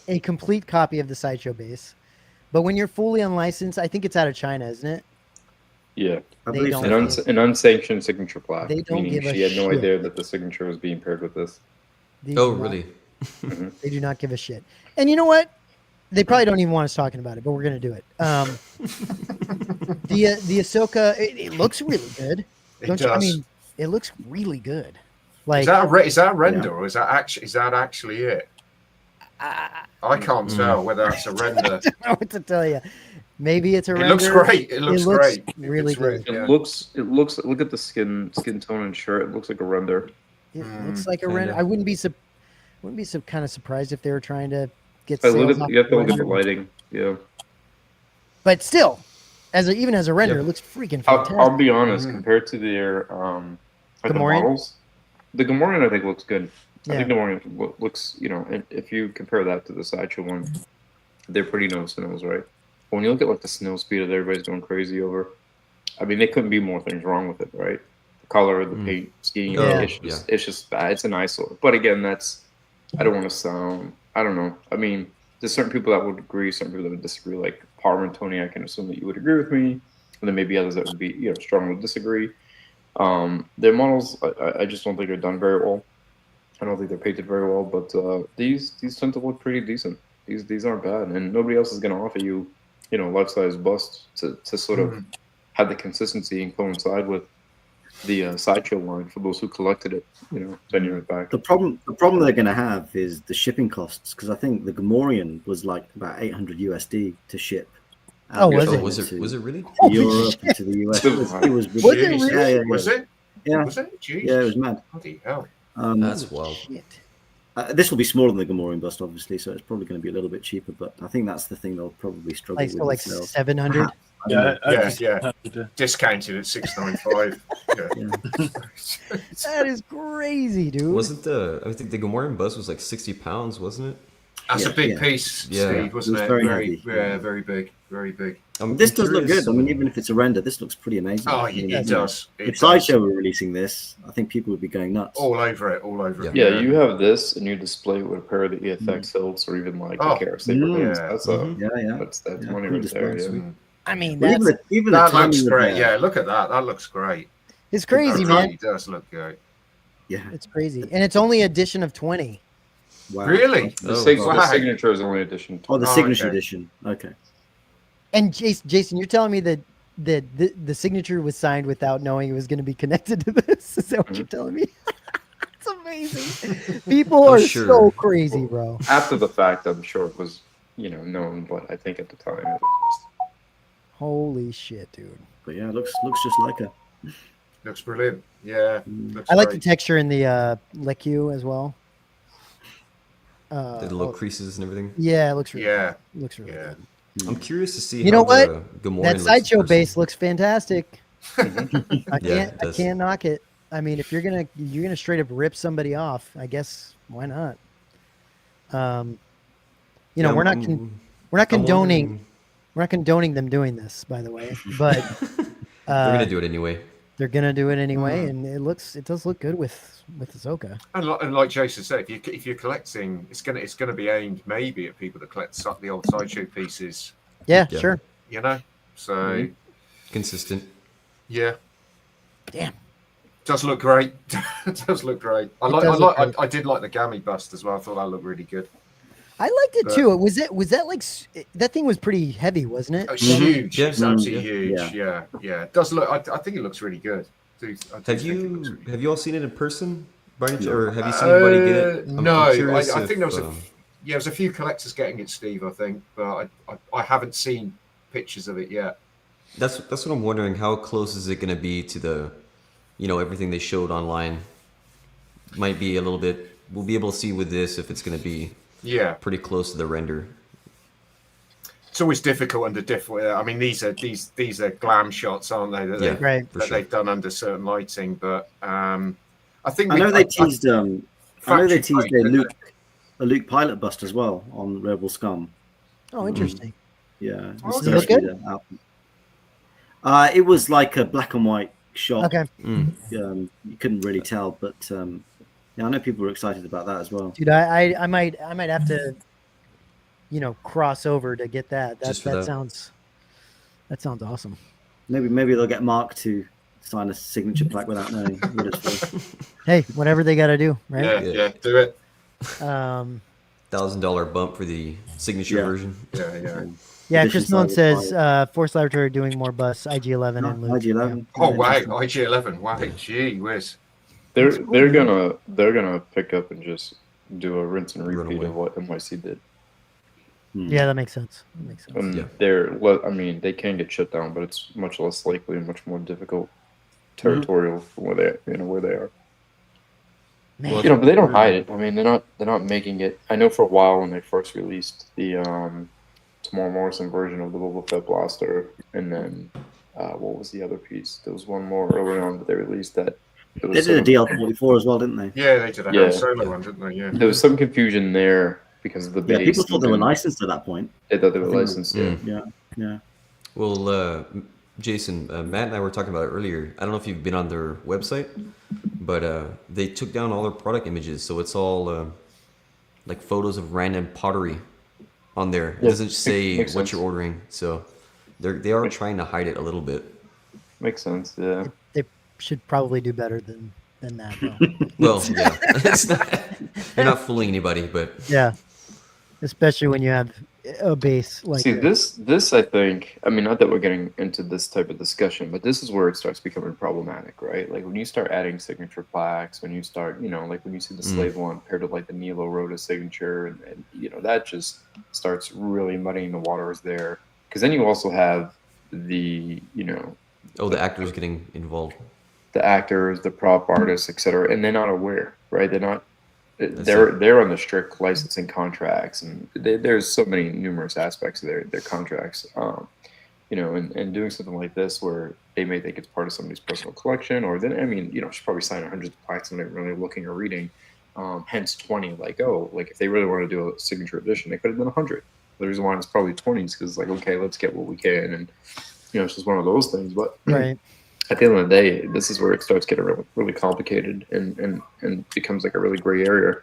A complete copy of the Sideshow base. But when you're fully unlicensed, I think it's out of China, isn't it? Yeah. They don't An unsanctioned signature plaque. They don't meaning give a she had no shit. idea that the signature was being paired with this. Oh, really? They do not give a shit. And you know what? They probably don't even want us talking about it, but we're going to do it. The Ahsoka, it looks really good. It does. I mean, it looks really good. Like, Is that a render or is that actually it? I can't tell whether that's a render. I don't know what to tell you. Maybe it's a render. It looks great. It looks great. Really good. Yeah. It looks. Look at the skin tone and shirt. It looks like a render. It looks like a render. kinda. I wouldn't be kind of surprised if they were trying to get You sales off have to the look at the render. lighting. Yeah. But still, even as a render, Yep. it looks freaking fantastic. I'll be honest. Compared to their like the Gamorrean? models, the Gamorrean I think looks good. I Yeah. think Gamorrean looks, and if you compare that to the Sideshow one, they're pretty nose to nose, right? But when you look at like the snow speed that everybody's going crazy over, I mean, there couldn't be more things wrong with it, right? The color, the paint scheme, Yeah. it's just bad. It's an eyesore. But again, I don't want to sound, I don't know. I mean, there's certain people that would agree, certain people that would disagree. Like Parm and Tony, I can assume that you would agree with me, and then maybe others that would be, strongly disagree. Their models, I just don't think are done very well. I don't think they're painted very well, but these tend to look pretty decent. These aren't bad, and nobody else is going to offer you, life-size busts to sort of have the consistency and coincide with sideshow line for those who collected it. 10 years back. The problem they're going to have is the shipping costs, because I think the Gamorrean was like about 800 USD to ship. Oh, was it? Was it really? To Europe and to the US. It was Was it ridiculous. really? Yeah. Was it? Yeah. Was it? Jesus. Yeah, it was mad. Bloody hell. That's wild. Shit. This will be smaller than the Gamorrean bust, obviously, so it's probably going to be a little bit cheaper. But I think that's the thing they'll probably struggle Like, with. so like themselves. 700. Yeah. Discounted at 695. Yeah. That is crazy, dude. I think the Gamorrean bus was like 60 pounds, wasn't it? That's a big piece, Yeah. Steve, wasn't It it? was very Very, heavy. yeah, very big, very big. This does look good. I mean, even if it's a render, this looks pretty amazing. Oh, I mean, it does. It If does. Sideshow were releasing this, I think people would be going nuts. All over it, all over it. Yeah, you have this, and you display it with a pair of the EFX hilts, or even like Oh, the Kara Saber hilts. yeah. That's Yeah. that's Yeah, money cool right there. display, Yeah. sweet. I mean, Well, that's even That the looks timing of great. the- Yeah, look at that. That looks great. it's crazy, That man. really does look great. Yeah. It's crazy, and it's only edition of 20. Wow. Really? The, Oh, the wow. signature is only edition. Oh, the Oh, signature okay. edition. Okay. And Jason, you're telling me that the signature was signed without knowing it was going to be connected to this? Is that what you're telling me? It's amazing. People Oh, are sure. so crazy, bro. After the fact, I'm sure it was known, but I think at the time it was Holy shit, dude. But yeah, it looks just like her. Looks brilliant. Yeah. Looks I like the great. texture in the Lecu as well. The little creases and everything. Yeah, it looks really Yeah. good. Looks really Yeah. good. I'm curious to see You know how what? the Gamorrean That looks sideshow in person. base looks fantastic. I Yeah, it does. can't knock it. I mean, if you're gonna straight up rip somebody off, I guess why not? Yeah, we're not I'm condoning wondering- we're not condoning them doing this, by the way, but They're gonna do it anyway. they're gonna do it anyway, and it does look good with Ahsoka. And like Jason said, if you're collecting, it's gonna be aimed maybe at people that collect the old sideshow pieces. Yeah, Yeah. sure. So Consistent. yeah, Damn. does look great. Does look great. I did like the Gammy bust as well. I thought that looked really good. I liked it But- too. Was that like that thing was pretty heavy, wasn't it? It's huge. Yeah. It's absolutely Yeah. huge. Yeah. It does look. I think it looks really good. I do Have think it looks you really good. have you all seen it in person, by any chance, or have you seen anybody get it? I'm No, curious I if, think there was there was a few collectors getting it, Steve. I think, but I haven't seen pictures of it yet. That's what I'm wondering. How close is it going to be to the, everything they showed online? Might be a little bit. We'll be able to see with this if it's going to be Yeah, pretty close to the render. it's always difficult under different. I mean, these are glam shots, aren't they? That Yeah, they've, Right. for that sure. they've done under certain lighting, but I think I know they teased. I know they Factory teased Fight, a Luke pilot bust as well on Rebel Scum. Oh, interesting. Yeah. Oh, it's does it look supposed to be the album. It was like a black and white shot. Okay, You couldn't really tell, but yeah, I know people were excited about that as well. dude, I might have to, cross over to get that. Just for that. Sounds awesome. Mm-hmm. Maybe they'll get Mark to sign a signature plaque without knowing what it's for. Hey, whatever they got to do, right? Yeah, do it. $1,000 bump for the signature Yeah. version. Yeah. Yeah, Edition Chris Millen size says Force Laboratory are doing more busts, IG-11 and Luke. IG-11. Oh wow, Interesting. IG-11. Wow, gee whiz. They're gonna pick up and just do a rinse and Run repeat away. of what NYC did. Yeah, that makes sense. And Yeah. they can get shut down, but it's much less likely and much more difficult territorial from where they are. Man. Well, But they don't hide it. I mean, they're not making it. I know for a while when they first released the Tamar Morrison version of the Boba Fett blaster, and then what was the other piece? There was one more early on that they released that. It They was did a some- DL-44 as well, didn't they? Yeah, they did a Yeah. Han Solo one, didn't they? Yeah. There was some confusion there because of the Yeah, base. people thought they were and licensed at that point. They thought they were I think- licensed. Yeah. Yeah. Well, Jason, Matt and I were talking about it earlier. I don't know if you've been on their website, but they took down all their product images, so it's all like photos of random pottery on there. It Yeah, doesn't say makes what sense. you're ordering, so they are trying to hide it a little bit. Makes sense. Yeah. They should probably do better than that, though. Well, yeah, they're not fooling anybody, but Yeah, especially when you have a base like See, this. this I think, I mean, not that we're getting into this type of discussion, but this is where it starts becoming problematic, right? Like when you start adding signature plaques, when you start, like when you see the slave one paired with like the Nilo Rhoda signature, and that just starts really muddying the waters there. Because then you also have the, the actors getting involved. the actors, the prop artists, etc., and they're not aware, right? They're on the strict licensing contracts, and there's so many numerous aspects of their contracts. And doing something like this where they may think it's part of somebody's personal collection, or then she's probably signing hundreds of plaques and they're really looking or reading. Hence 20. Like if they really want to do a signature edition, they could have done 100. The reason why it's probably 20 is because okay, let's get what we can, and it's just one of those things. But Right. At the end of the day, this is where it starts getting really, really complicated and becomes like a really gray area.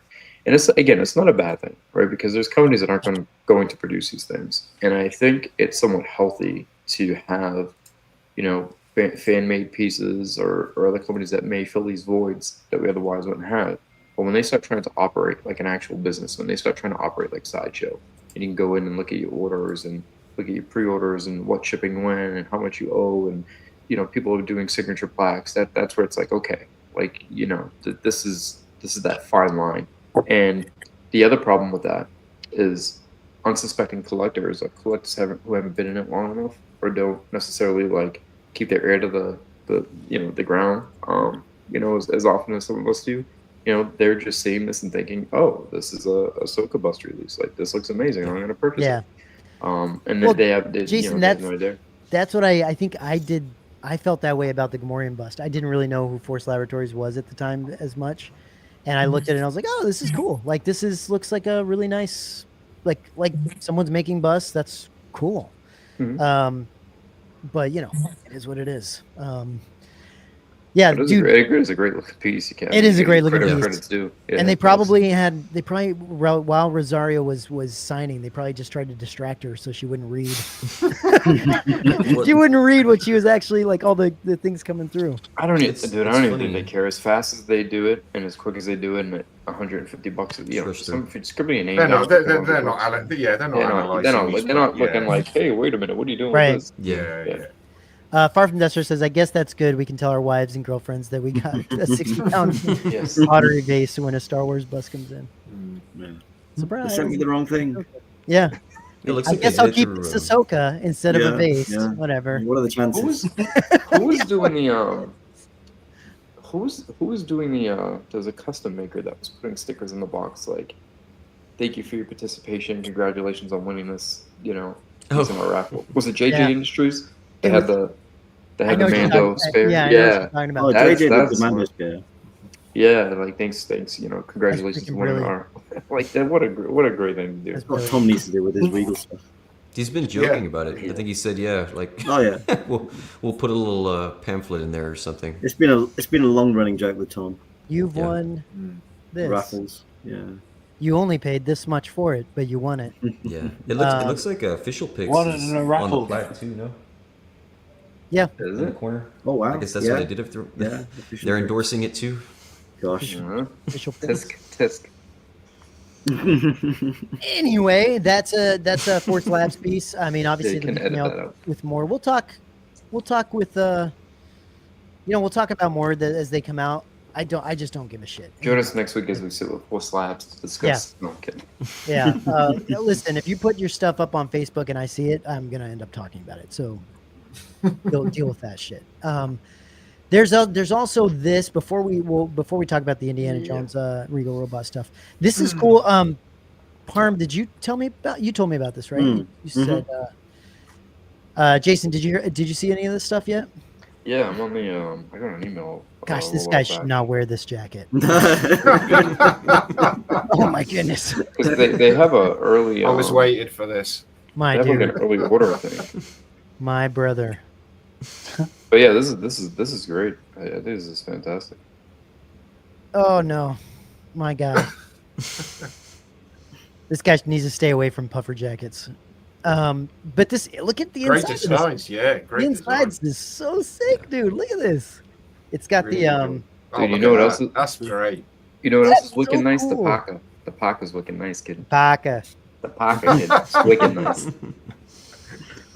And it's not a bad thing, right? Because there's companies that aren't going to produce these things. And I think it's somewhat healthy to have, fan-made pieces or other companies that may fill these voids that we otherwise wouldn't have. But when they start trying to operate like an actual business, when they start trying to operate like Sideshow, and you can go in and look at your orders and look at your pre-orders and what shipping when and how much you owe, and people are doing signature plaques. That's where it's like, okay, like this is that fine line. And the other problem with that is unsuspecting collectors, like collectors who haven't been in it long enough, or don't necessarily like keep their ear to the ground, as often as some of us do. They're just seeing this and thinking, oh, this is a Ahsoka bust release. Like this looks amazing. I'm going to purchase it. And then Jason, they have no idea. That's what I think I did. I felt that way about the Gamorrean bust. I didn't really know who Force Laboratories was at the time as much. And I looked at it and I was like, oh, this is cool. Like looks like a really nice, like someone's making busts. That's cool. Mm-hmm. But it is what it is. It is a great looking piece. It is a great looking piece. Credits due. Yeah, and they probably while Rosario was signing, they probably just tried to distract her so she wouldn't read. She wouldn't read what she was actually like, all the things coming through. I don't even think they care. As fast as they do it and as quick as they do it, and at $150, it's could be a name. They're not looking like, hey, wait a minute, what are you doing right. with this? Yeah. Far from Duster says, I guess that's good. We can tell our wives and girlfriends that we got a 60-pound pottery vase when a Star Wars bus comes in. Surprise. They sent me the wrong thing. Yeah. I guess I'll keep this Ahsoka instead of a vase. Yeah. Whatever. What are the chances? Who was doing the who was doing the there's a custom maker that was putting stickers in the box like, thank you for your participation, congratulations on winning this, in our raffle. Was it JJ Industries? They had the Mando spare. Yeah. Oh, JJ did the Mando spare. Yeah, like thanks. Congratulations on winning our. Like that. What a great thing to do. That's what Tom needs to do with his Regal stuff. He's been joking about it. I think he said, we'll put a little pamphlet in there or something. It's been a long running joke with Tom. You've won this raffles. Yeah. You only paid this much for it, but you won it. Yeah. It looks like official pics won it in a raffle. On the plaque too, no? Yeah. In the corner. Oh wow. I guess that's what they did it through. Yeah. They're endorsing it too. Gosh. Official pics. Tisk. Anyway, that's a Force Labs piece. I mean, obviously, with more, we'll talk with we'll talk about more as they come out. I just don't give a shit. Join us next week as we sit with Force Labs to discuss. Yeah. No, I'm kidding. Yeah. Listen, if you put your stuff up on Facebook and I see it, I'm gonna end up talking about it. So don't deal with that shit. There's also this before we talk about the Indiana Jones Regal robot stuff. This is cool. Parm, did you tell me about? You told me about this, right? You said, Jason, did you see any of this stuff yet? Yeah, I'm on the. I got an email. Gosh, this guy should not wear this jacket. Oh my goodness! They have a early. I was waited for this. My dude. They have an early order, I think. My brother. But yeah, this is great. I think this is fantastic. Oh no, my God! This guy needs to stay away from puffer jackets. But look at the great inside. Designs, great the insides is so sick, dude. Look at this. It's got really the Dude, you know what else? That's great. You know what else is looking so nice? cool. The Paca. The Paca's looking nice, kid. Paca. The package is wicked nice.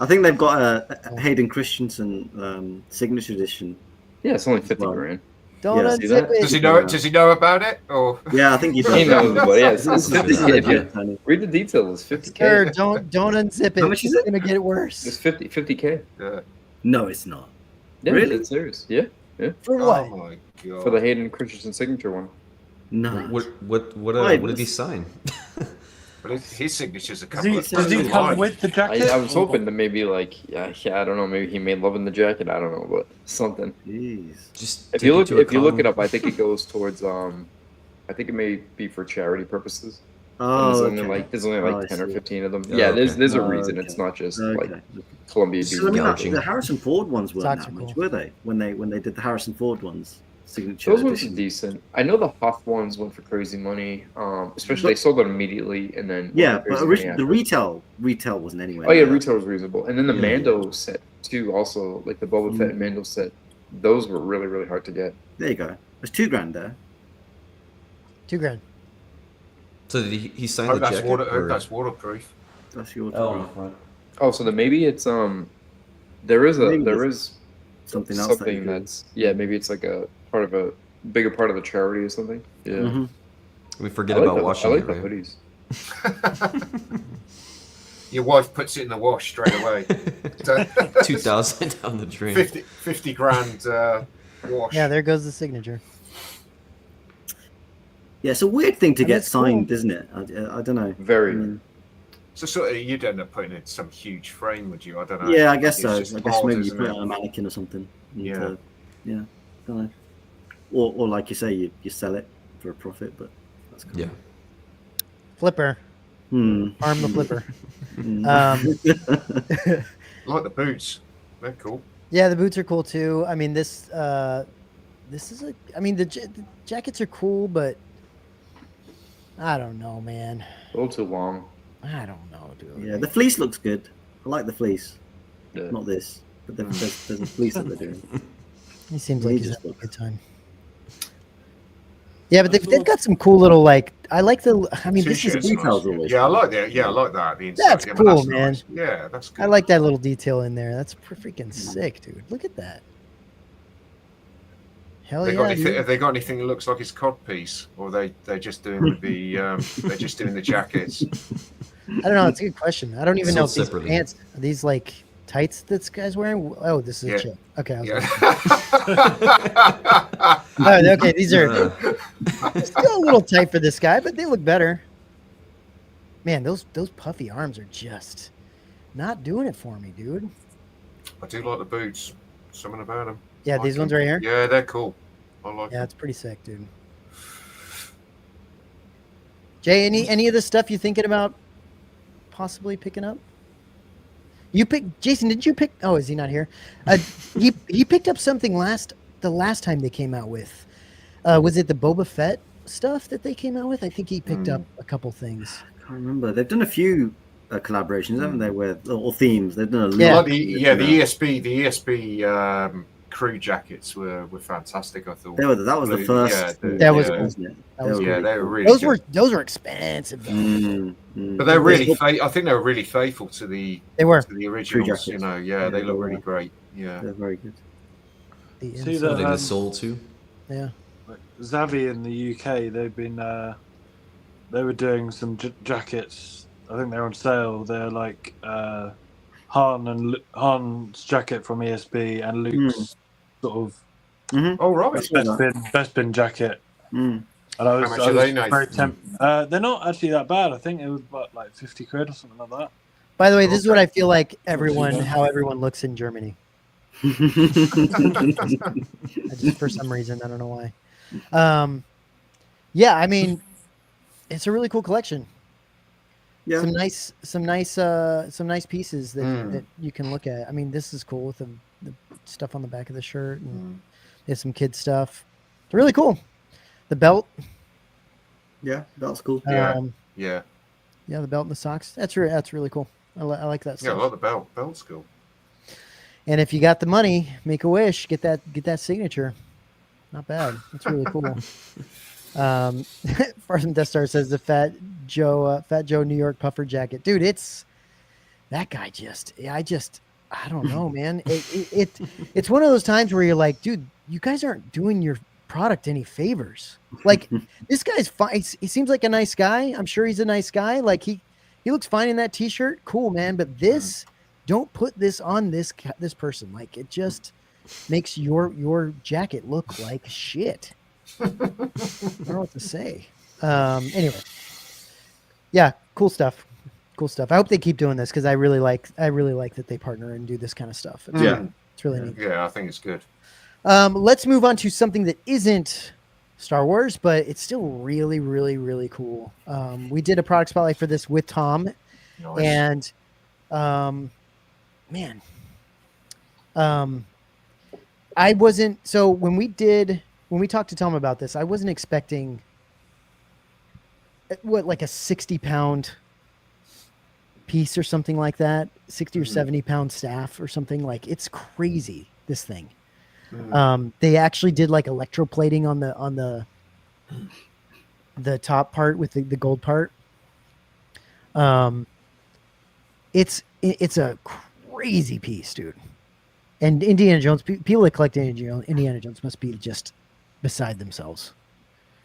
I think they've got a Hayden Christensen signature edition. Yeah, it's only 50 Well, grand. Don't Yeah, see unzip that? it. Does he know it? Does he know about it? Or Yeah, I think he does. He knows about it. Yeah, it's This is 50K. If you Tony. read the details, it's 50K. Sir, don't unzip it. How much is It's it? gonna get worse. It's 50K. yeah. No, it's not. Yeah, Really? it's serious. Yeah, For Oh what? my god. for the Hayden Christensen signature one. No. What did he sign? But his signature's a Does couple he, of does he times come wide. with the jacket? I was hoping that maybe like yeah, I don't know, maybe he made love in the jacket. I don't know, but something. Jeez. Just If take you it look to a if you look con. it up, I think it goes towards I think it may be for charity purposes. And Oh, there's only like Oh, I 10 or see. 15 of them. Oh, Yeah, okay. there's a Oh, reason. okay. It's not just Okay. like Columbia So, I being mean, gouging. the Harrison Ford ones weren't Socks that are much, cool. were they? When they did the Harrison Ford ones, signature Those ones are edition. decent. I know the Huff ones went for crazy money. Especially they sold them immediately and then went Yeah, for crazy but money the after. retail wasn't anywhere. Oh yeah, near that. retail was reasonable. And then the Yeah. Mando set too, also like the Boba Fett and Mando set. Those were really, really hard to get. There you go. There's $2,000 there. $2,000. So did he sign Oh, the that's jacket? or- that's waterproof. That's your Oh, Oh, so then maybe it's there is Maybe there it's is something else. something that's maybe it's like a part of a bigger part of the charity or something. Yeah. Mm-hmm. we forget about washing I like it, the right? hoodies. Your wife puts it in the wash straight away. 2,000 down the drain. 50 grand wash. Yeah, there goes the signature. Yeah, it's a weird thing to And get it's cool. signed, isn't it? I don't know. Very. I mean, So sort of you'd end up putting it in some huge frame, would you? I don't know. yeah, I guess It's so. I just guess hard, maybe you isn't put it it? on a mannequin or something. And, Yeah. yeah. Don't know. Or like you say, you sell it for a profit, but that's cool. Yeah. Flipper. Hmm. Arm the flipper. Hmm. I like the boots. They're cool. Yeah, the boots are cool too. I mean, this is a. I mean, the jackets are cool, but I don't know, man. A little too long. I don't know, dude. Yeah, the fleece looks good. I like the fleece. Yeah. Not this, but there's a fleece that they're doing. He seems He like he's just having a looks- good time. Yeah, but they've got some cool little like. I like the. I mean, this is. T-shirts are details nice. always Yeah, I cool. like that. Yeah, I like that. The inside. That's yeah, cool, nice. man. Yeah, that's good. I like that little detail in there. That's freaking sick, dude. Look at that. Hell They yeah, got anything, dude. have they got anything that looks like it's cod piece, or they're just doing the they're just doing the jackets? I don't know. It's a good question. I don't even know if Sold these separately. pants are these like tights this guy's wearing. Oh, this is Yeah. a chick. Okay. I was Yeah. oh, okay. These are Uh, still a little tight for this guy, but they look better. Man, those puffy arms are just not doing it for me, dude. I do like the boots. Something about them. Yeah, Like these ones them. right here. Yeah, they're cool. I like Yeah, them. it's pretty sick, dude. Jay, any of the stuff you thinking about possibly picking up? You picked Jason, did you pick oh, is he not here? He picked up something the last time they came out with. Was it the Boba Fett stuff that they came out with? I think he picked up a couple things. I can't remember. They've done a few collaborations, haven't they? Where or themes. They've done a Yeah. lot. The ESP crew jackets were fantastic. I thought That was the first. That was cool. wasn't it? That was yeah, really they were cool. really Those were expensive though. but they're really I think they were really faithful to the They were. originals. jackets. You know, yeah, they Yeah, look they really were. great. Yeah. They're very good. The See inside. are they the the soul too? Yeah. Zavi in the UK, they've been they were doing some jackets. I think they're on sale. They're like Han's jacket from ESB and Luke's sort of Oh right. best bin jacket. Mm. And I How much are they, Nathan? very they're not actually that bad. I think it was about like 50 quid or something like that. By the way, this is what I feel like how everyone looks in Germany. Just for some reason, I don't know why. Yeah, I mean, it's a really cool collection. Yeah. Some nice pieces that you can look at. I mean, this is cool with the stuff on the back of the shirt, and there's some kid stuff. It's really cool. The belt. Yeah, that's cool. Yeah. Yeah, the belt and the socks. That's really cool. I like that Yeah, I stuff. like the belt. Belt's cool. And if you got the money, make a wish, get that signature. Not bad. That's really cool. Far from Death Star says the Fat Joe New York puffer jacket, dude. It's that guy. I don't know, man. It's one of those times where you're like, dude, you guys aren't doing your product any favors. Like this guy's fine. He seems like a nice guy. I'm sure he's a nice guy. Like he looks fine in that t-shirt. Cool, man. But this, don't put this on this person. Like it just makes your jacket look like shit. I don't know what to say. Anyway, yeah, cool stuff. I hope they keep doing this because I really like that they partner and do this kind of stuff. It's really neat. Yeah, I think it's good. Let's move on to something that isn't Star Wars, but it's still really, really, really cool. We did a product spotlight for this with Tom, Nice. and I wasn't. So when we talked to Tom about this, I wasn't expecting like a 60-pound piece or something like that, 60 or 70-pound staff or something. Like it's crazy, this thing. They actually did like electroplating on the top part with the gold part. It's a crazy piece, dude. And Indiana Jones, people that collect Indiana Jones must be just beside themselves.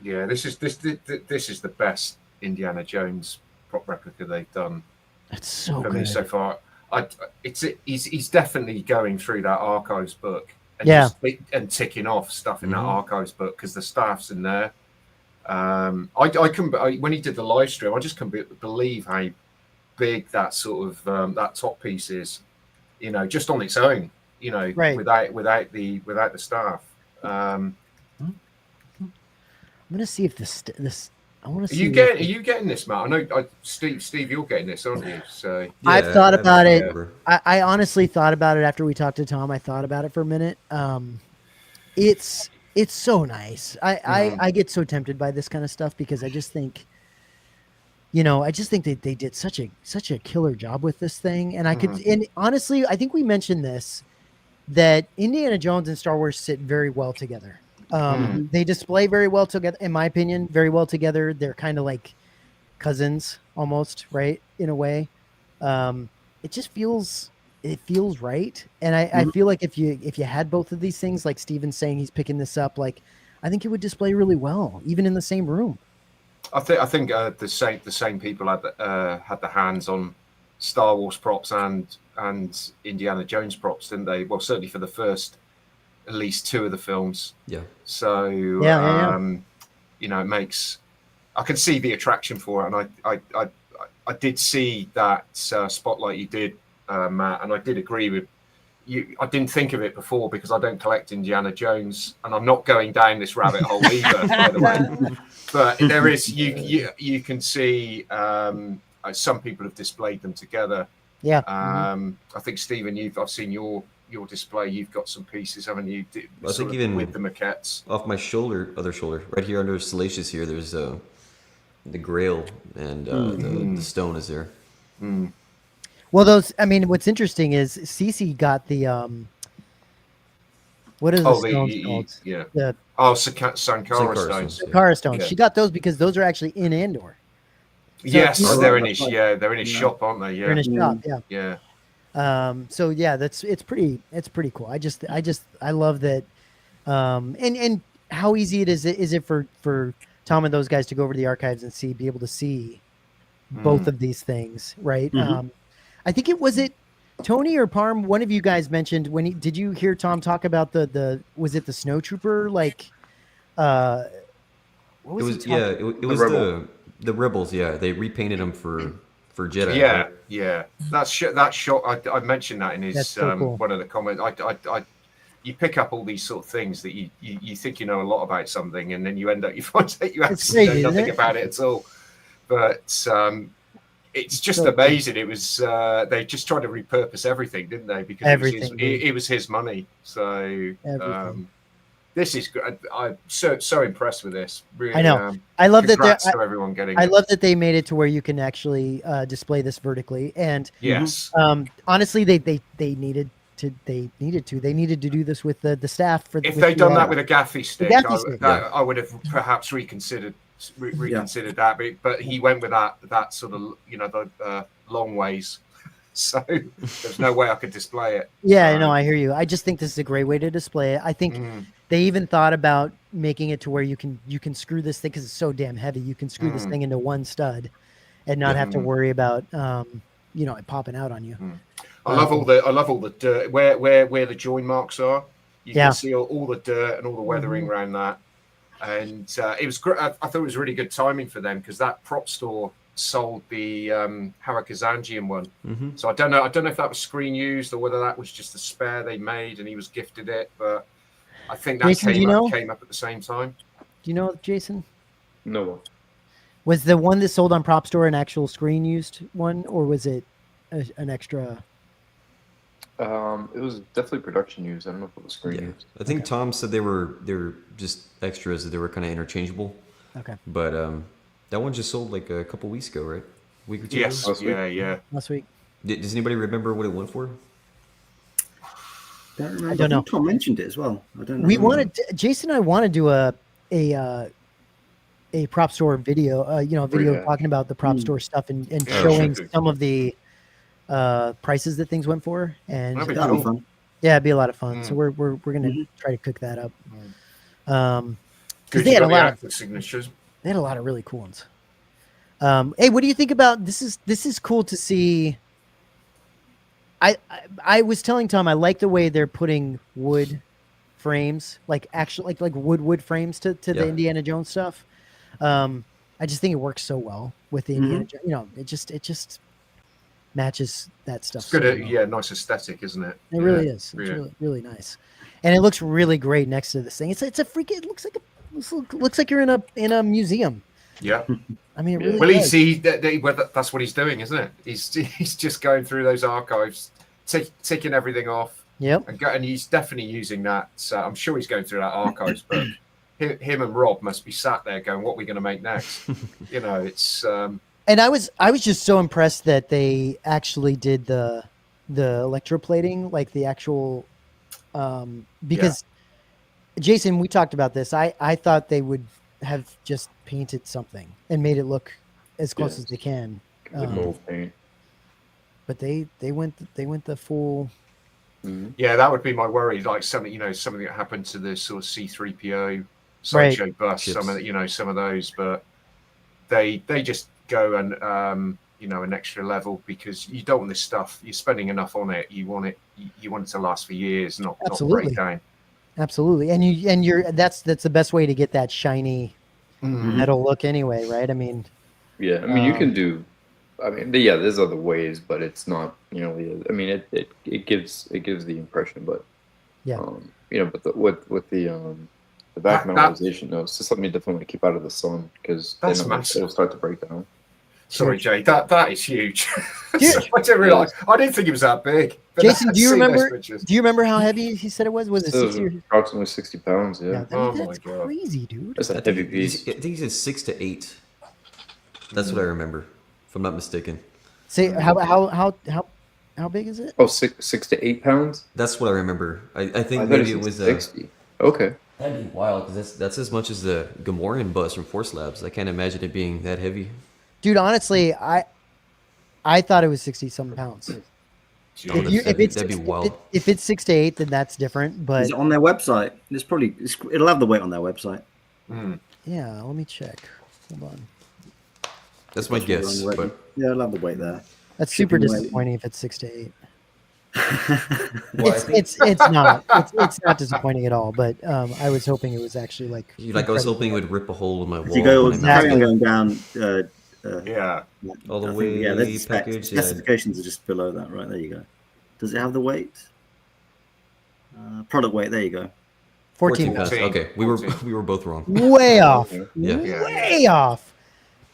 Yeah, this is the best Indiana Jones prop replica they've done. That's so for good. me so far. He's definitely going through that archives book and ticking off stuff in that archives book because the staff's in there. When he did the live stream, I just couldn't believe how big that sort of that top piece is. You know, just on its own. You know, without the staff. I'm gonna see if this. I want to Are see. you getting this, Matt? I know, Steve, you're getting this, aren't you? So Yeah, I've thought about it. remember. I honestly thought about it after we talked to Tom. I thought about it for a minute. It's so nice. I get so tempted by this kind of stuff because I just think, that they did such a killer job with this thing. And and honestly, I think we mentioned this, that Indiana Jones and Star Wars sit very well together. They display very well together, in my opinion, very well together. They're kind of like cousins almost, right? In a way. It just feels right. And I feel like if you had both of these things, like Steven's saying, he's picking this up, like I think it would display really well, even in the same room. I think the same people had the hands on Star Wars props and Indiana Jones props, didn't they? Well, certainly for the first at least two of the films. Yeah. So it makes, I can see the attraction for it, and I did see that spotlight you did, Matt, and I did agree with you. I didn't think of it before because I don't collect Indiana Jones, and I'm not going down this rabbit hole either, by the way. But there is you can see some people have displayed them together. Yeah. I think Stephen, I've seen your display. You've got some pieces, haven't you? I think even with the maquettes off my other shoulder, right here under Salacious here, there's the Grail and the stone is there. Well, what's interesting is Cece got the what is the stones called? Yeah. The Sankara stones. Sankara stones. Yeah. She got those because those are actually in Andor. So Yes, they're in his shop, aren't they? Yeah. They're in his shop. Yeah. Yeah. So yeah, it's pretty cool. I love that. And how easy is it for Tom and those guys to go over to the archives and be able to see both of these things, right? I think was it Tony or Parm, one of you guys mentioned did you hear Tom talk about was it the snowtrooper, like what was it was the Rebels, yeah. They repainted them for Jedi. Yeah, right? yeah. That shot I mentioned that in his so cool. one of the comments. You pick up all these sort of things that you think you know a lot about something, and then you find out you actually know nothing about it at all. But it's just amazing. It was they just tried to repurpose everything, didn't they? Because it was his money. So this is good. I'm so impressed with this. Really, I know. I love that everyone getting. I love that they made it to where you can actually display this vertically. And yes, honestly, they needed needed to. They needed to do this with the staff for. If they'd done that with a gaffy stick, stick. I would have perhaps reconsidered that. But he went with that sort of the long ways. So there's no way I could display it. Yeah, no, I hear you. I just think this is a great way to display it. I think they even thought about making it to where you can screw this thing because it's so damn heavy. You can screw this thing into one stud and not have to worry about it popping out on you. I love all the dirt where the join marks are. You can see all the dirt and all the weathering around that. And it was great. I thought it was really good timing for them because that prop store sold the Harakazanjian one. So I don't know if that was screen used or whether that was just a spare they made and he was gifted it, but I think that Jason, came up at the same time. Do you know, Jason? No. Was the one that sold on Prop Store an actual screen used one, or was it an extra? It was definitely production used. I don't know if it was screen used. I think Tom said they were just extras. They were kind of interchangeable. Okay. But that one just sold like a couple weeks ago, right? A week or two Yes. ago? Yeah. Last week. Does anybody remember what it went for? I don't know. Tom mentioned it as well. I don't know. We wanted Jason and I want to do a prop store video, talking about the prop store stuff and showing some of the prices that things went for, and That'd be That'd be fun. yeah, it'd be a lot of fun. So we're gonna try to cook that up. Because they had a lot active signatures. They had a lot of really cool ones. Hey, what do you think about this? Is cool to see. I was telling Tom I like the way they're putting wood frames, like actual like wood frames to the Indiana Jones stuff. I just think it works so well with the Indiana Jones. It just matches that stuff. It's good. So well. Nice aesthetic, isn't it? It really is. It's really nice, and it looks really great next to this thing. It's a freak. It looks like you're in a museum. Yeah. I mean, it really does. That's what he's doing, isn't it? He's just going through those archives, ticking everything off. Yep. And he's definitely using that. So I'm sure he's going through that archives book. Him and Rob must be sat there going, "What are we going to make next?" It's. And I was just so impressed that they actually did the electroplating, like the actual, because Jason, we talked about this. I thought they would have just painted something and made it look as close as they can. Mold paint. But they went the full. Yeah, that would be my worry. Like something that happened to the sort of C-3PO sideshow bus. Some of those, but they just go and an extra level because you don't want this stuff. You're spending enough on it. You want it to last for years, not break down. Absolutely, and you're that's the best way to get that shiny metal look anyway, right? I mean, you can do. I mean, there's other ways, but it's not. I mean, it gives the impression, but but with the back metallization, it's just something you definitely want to keep out of the sun because it'll start to break down. Sorry, Jay, that is huge. I didn't realize. I didn't think it was that big. Jason, do you remember how heavy he said it was? Was it 60 approximately 60 pounds? Yeah. That's crazy, dude. That's a heavy piece. I think he said 6 to 8. That's what I remember, if I'm not mistaken. Say how big is it? Oh, 6 to 8 pounds. That's what I remember. I think maybe it was 60. Okay. That'd be wild because that's as much as the Gamorrean bus from Force Labs. I can't imagine it being that heavy. Dude, honestly, I thought it was 60-something pounds. That'd be wild. If it's 6 to 8, then that's different. But is it on their website? It'll have the weight on their website. Yeah, let me check. Hold on. That's my guess. But yeah, I'll have the weight there. That's super disappointing if it's 6 to 8. It's not. It's not disappointing at all. But I was hoping it was actually like. I was hoping it would rip a hole in my wall. You go going down. All the way. Yeah, the specifications are just below that. Right there, you go. Does it have the weight? Product weight. There you go. 14 pounds. Okay, we were both wrong. Way off. Yeah. Way off.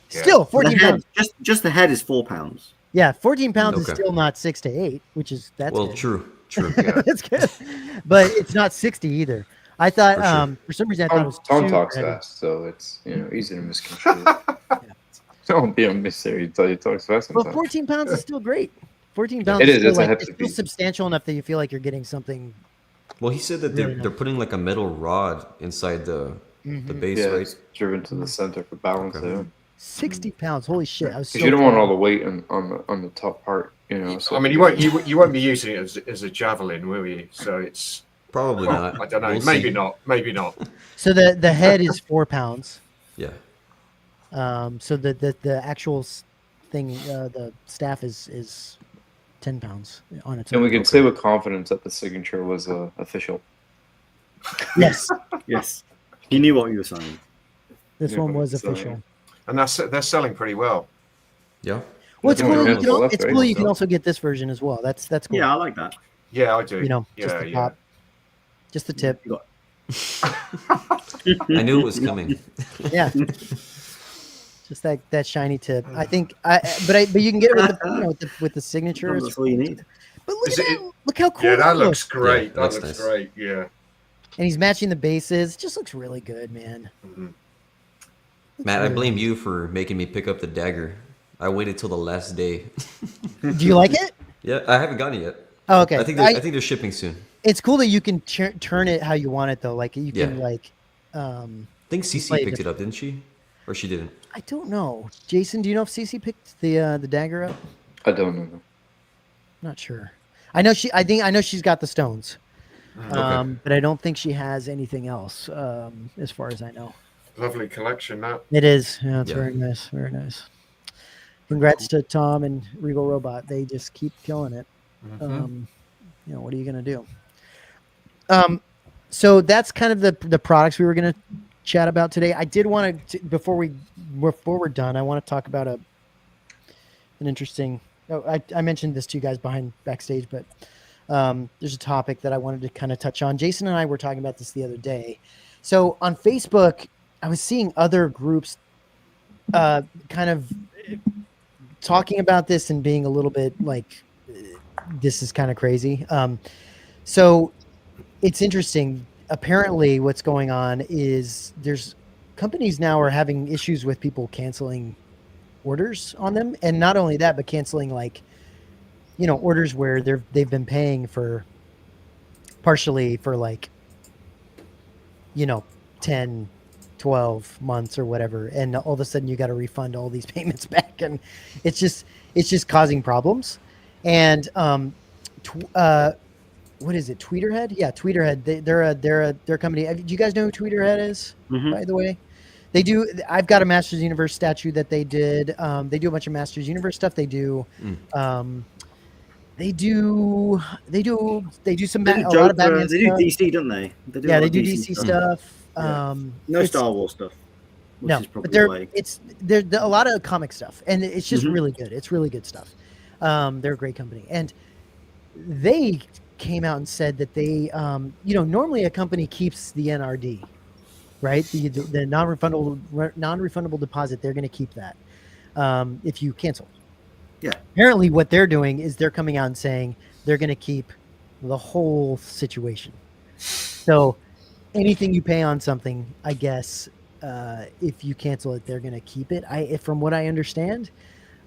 Still 14 pounds. Just the head is 4 pounds. Yeah, 14 pounds is still not 6 to 8, which is that's well, good. True. That's good, but it's not 60 either. I thought for some reason I thought it was. Tom talks fast, so it's easy to misconstrue. Don't be unnecessary. He talks fast. Well, 14 pounds is still great. 14 pounds. It is. Still, It's a like, hefty it's still piece. substantial enough that you feel like you're getting something. Well, he said that Really they're nice. putting like a metal rod inside the base, Yeah, right? it's driven to the center for balance. Okay. Yeah. 60 pounds. Holy shit! I was so Because you don't want all proud. the weight on the top part, you know. So I mean, you won't be using it as a javelin, will you? So it's Probably well, not. I don't know. We'll Maybe see. not. Maybe not. So the head is 4 pounds. Yeah. So the actual thing, the staff is 10 pounds on its own. And we can say with confidence that the signature was official. Yes, Yes. You knew what you were signing. this Yeah, one was so- official. And they're selling pretty well. Yeah. Well, it's Yeah, cool. we That have you can, left, it's right? cool. You can also get this version as well. That's cool. Yeah, I like that. Yeah, I do. You know, yeah, just the yeah. top, just the tip. You got I knew it was coming. Yeah, just that shiny tip. I think. But you can get it with the with the signature. Sometimes It's that's all you need. But look Is at it- that! Look how cool Yeah, that looks. looks great. Yeah, that looks looks nice. great. Yeah. And he's matching the bases. It just looks really good, man. Mhm. Matt, I really blame nice. you for making me pick up the dagger. I waited till the last day. Do you like it? Yeah, I haven't gotten it yet. Oh, okay. I think they're shipping soon. It's cool that you can turn it how you want it, though. Like you can Yeah. like. I think CC play picked it up, didn't she? Or she didn't? I don't know, Jason. Do you know if CC picked the dagger up? I don't know. Not sure. I know she. I know she's got the stones. Okay. But I don't think she has anything else, as far as I know. Lovely collection, that. It is. Yeah, it's Yeah. very nice. Very nice. Congrats to Tom and Regal Robot. They just keep killing it. What are you gonna do? So that's kind of the products we were gonna chat about today. I did want to before we're done. I want to talk about an interesting. Oh, I mentioned this to you guys backstage, but there's a topic that I wanted to kind of touch on. Jason and I were talking about this the other day. So on Facebook, I was seeing other groups kind of talking about this and being a little bit like, this is kind of crazy. So it's interesting. Apparently what's going on is there's companies now are having issues with people canceling orders on them. And not only that, but canceling orders where they've been paying for partially for 10, 12 months or whatever. And all of a sudden you got to refund all these payments back. And it's just causing problems. And, what is it? Tweeterhead? Yeah. Tweeterhead. They're a company. Do you guys know who Tweeterhead is, by the way? They do. I've got a Masters Universe statue that they did. They do a bunch of Masters Universe stuff. They do. They do some a lot of Batman They do stuff. DC, don't they? They Yeah, a lot they of do DC stuff. stuff. Yeah. No it's- Star Wars stuff. Which No, is probably but why. they're a lot of comic stuff, and it's just Mhm. really good. It's really good stuff. They're a great company, and they came out and said that they, normally a company keeps the NRD, right? The non-refundable deposit. They're going to keep that if you cancel. Yeah. Apparently, what they're doing is they're coming out and saying they're going to keep the whole situation. So anything you pay on something, I guess, if you cancel it, they're going to keep it. From what I understand,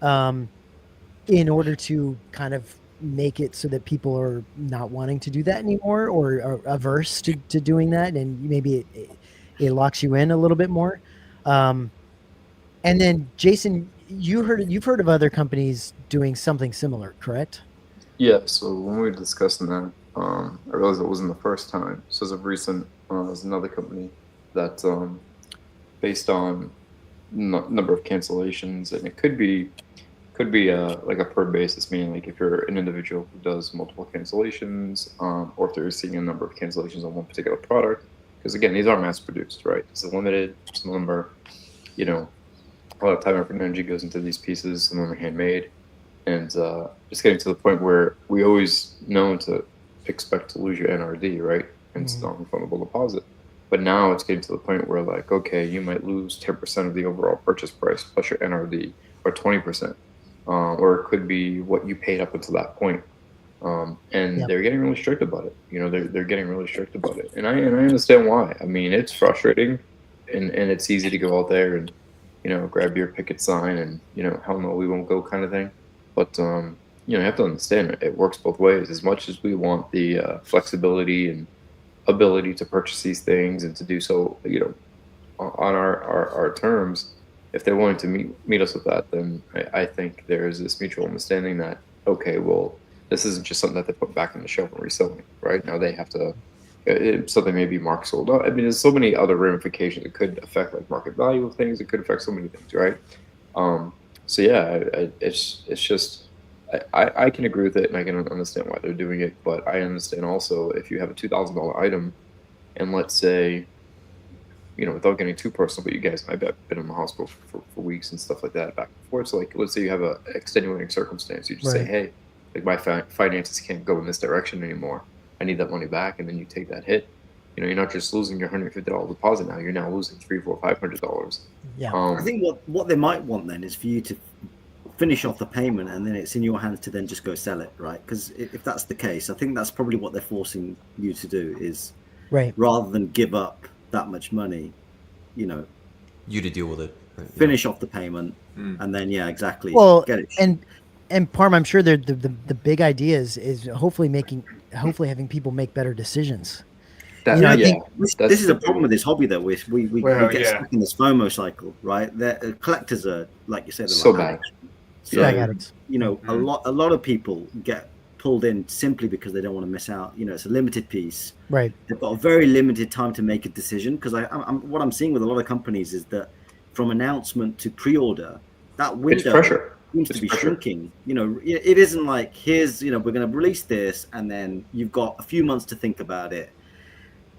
in order to kind of make it so that people are not wanting to do that anymore or are averse to doing that, and maybe it locks you in a little bit more. And then, Jason, you've heard of other companies doing something similar, correct? Yeah, so when we were discussing that, I realized it wasn't the first time. So as of recent, there's another company that, based on number of cancellations, and it could be like a per basis, meaning like if you're an individual who does multiple cancellations, or if they're seeing a number of cancellations on one particular product. Because again, these are mass produced, right? It's limited. Some of them are, a lot of time, effort, and energy goes into these pieces. Some of them are handmade, and just getting to the point where we always know to expect to lose your NRD, right? And it's non-refundable deposit. But now it's getting to the point where, like, okay, you might lose 10% of the overall purchase price plus your NRD, or 20%, or it could be what you paid up until that point. And they're getting really strict about it. They're getting really strict about it, and I understand why. I mean, it's frustrating, and it's easy to go out there and grab your picket sign and hell no, we won't go kind of thing. But you have to understand it works both ways. As much as we want the flexibility and ability to purchase these things and to do so, on our terms, if they're willing to meet us with that, then I think there's this mutual understanding that, okay, well, this isn't just something that they put back on the shelf and reselling, right? Now they have to, something may be marked sold out. I mean, there's so many other ramifications. It could affect like market value of things. It could affect so many things, right? So yeah, it's just, I can agree with it and I can understand why they're doing it, but I understand also if you have a $2,000 item and let's say, without getting too personal, but you guys might have been in the hospital for weeks and stuff like that back and forth. So like, let's say you have a extenuating circumstance. You just say, hey, like my finances can't go in this direction anymore. I need that money back. And then you take that hit. You're not just losing your $150 deposit now. You're now losing $300, $400, $500. Yeah. I think what they might want then is for you to finish off the payment and then it's in your hands to then just go sell it, right? Because if that's the case, I think that's probably what they're forcing you to do is rather than give up that much money, you to deal with it. Right? Finish off the payment and then exactly. Well, get it. And Parm, I'm sure the big idea is hopefully having people make better decisions. I think this is a problem with this hobby that we get stuck in this FOMO cycle, right? Collectors are, like you said, so bad. So, a lot of people get pulled in simply because they don't want to miss out. It's a limited piece. Right. They've got a very limited time to make a decision because what I'm seeing with a lot of companies is that from announcement to pre-order, that window seems to be shrinking. It isn't like here's we're going to release this and then you've got a few months to think about it.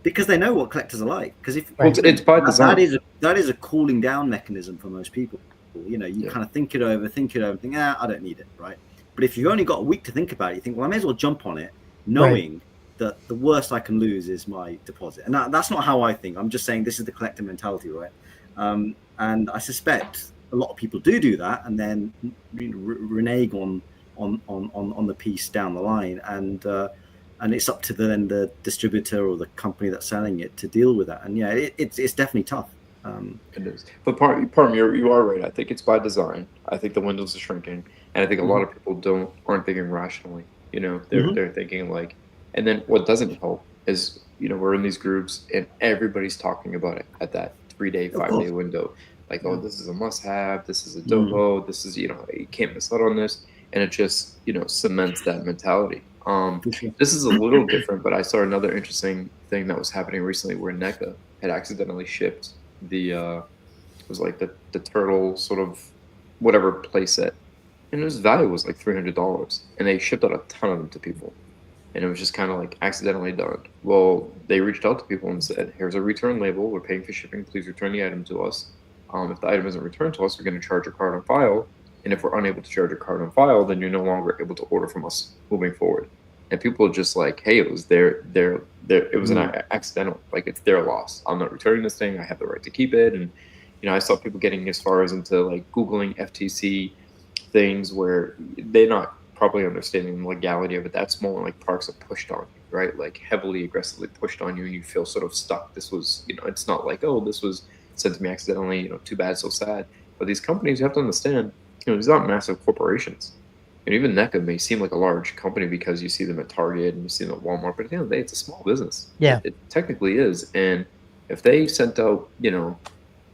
Because they know what collectors are like. Because it's by design. That is a cooling down mechanism for most people. You kind of think it over, think, I don't need it, right? But if you've only got a week to think about it, you think, well, I may as well jump on it, knowing that the worst I can lose is my deposit. And that's not how I think. I'm just saying this is the collector mentality, right? And I suspect a lot of people do that, and then renege on the piece down the line, and it's up to the distributor or the company that's selling it to deal with that. And it's definitely tough. It is. But Parm, you are right. I think it's by design. I think the windows are shrinking, and I think a lot of people aren't thinking rationally. They're thinking like, and then what doesn't help is we're in these groups and everybody's talking about it at that 3-day, 5-day window. Like, oh, this is a must-have. This is a dopo. This is you can't miss out on this, and it just cements that mentality. This is a little different, but I saw another interesting thing that was happening recently where NECA had accidentally shipped it was like the turtle sort of whatever playset, and his value was like $300, and they shipped out a ton of them to people, and it was just kind of like accidentally done. Well, they reached out to people and said, here's a return label, we're paying for shipping, please return the item to us. If the item isn't returned to us, we're going to charge your card on file, and if we're unable to charge your card on file, then you're no longer able to order from us moving forward. And people are just like, hey, it was it was an accidental, like it's their loss. I'm not returning this thing. I have the right to keep it. And, I saw people getting as far as into like Googling FTC things where they're not probably understanding the legality of it. That's more like products are pushed on you, right? Like heavily, aggressively pushed on you and you feel sort of stuck. This was, it's not like, oh, this was sent to me accidentally, too bad, so sad. But these companies, you have to understand, these aren't massive corporations. And even NECA may seem like a large company because you see them at Target and you see them at Walmart, but at the end of the day, it's a small business. Yeah. It technically is. And if they sent out,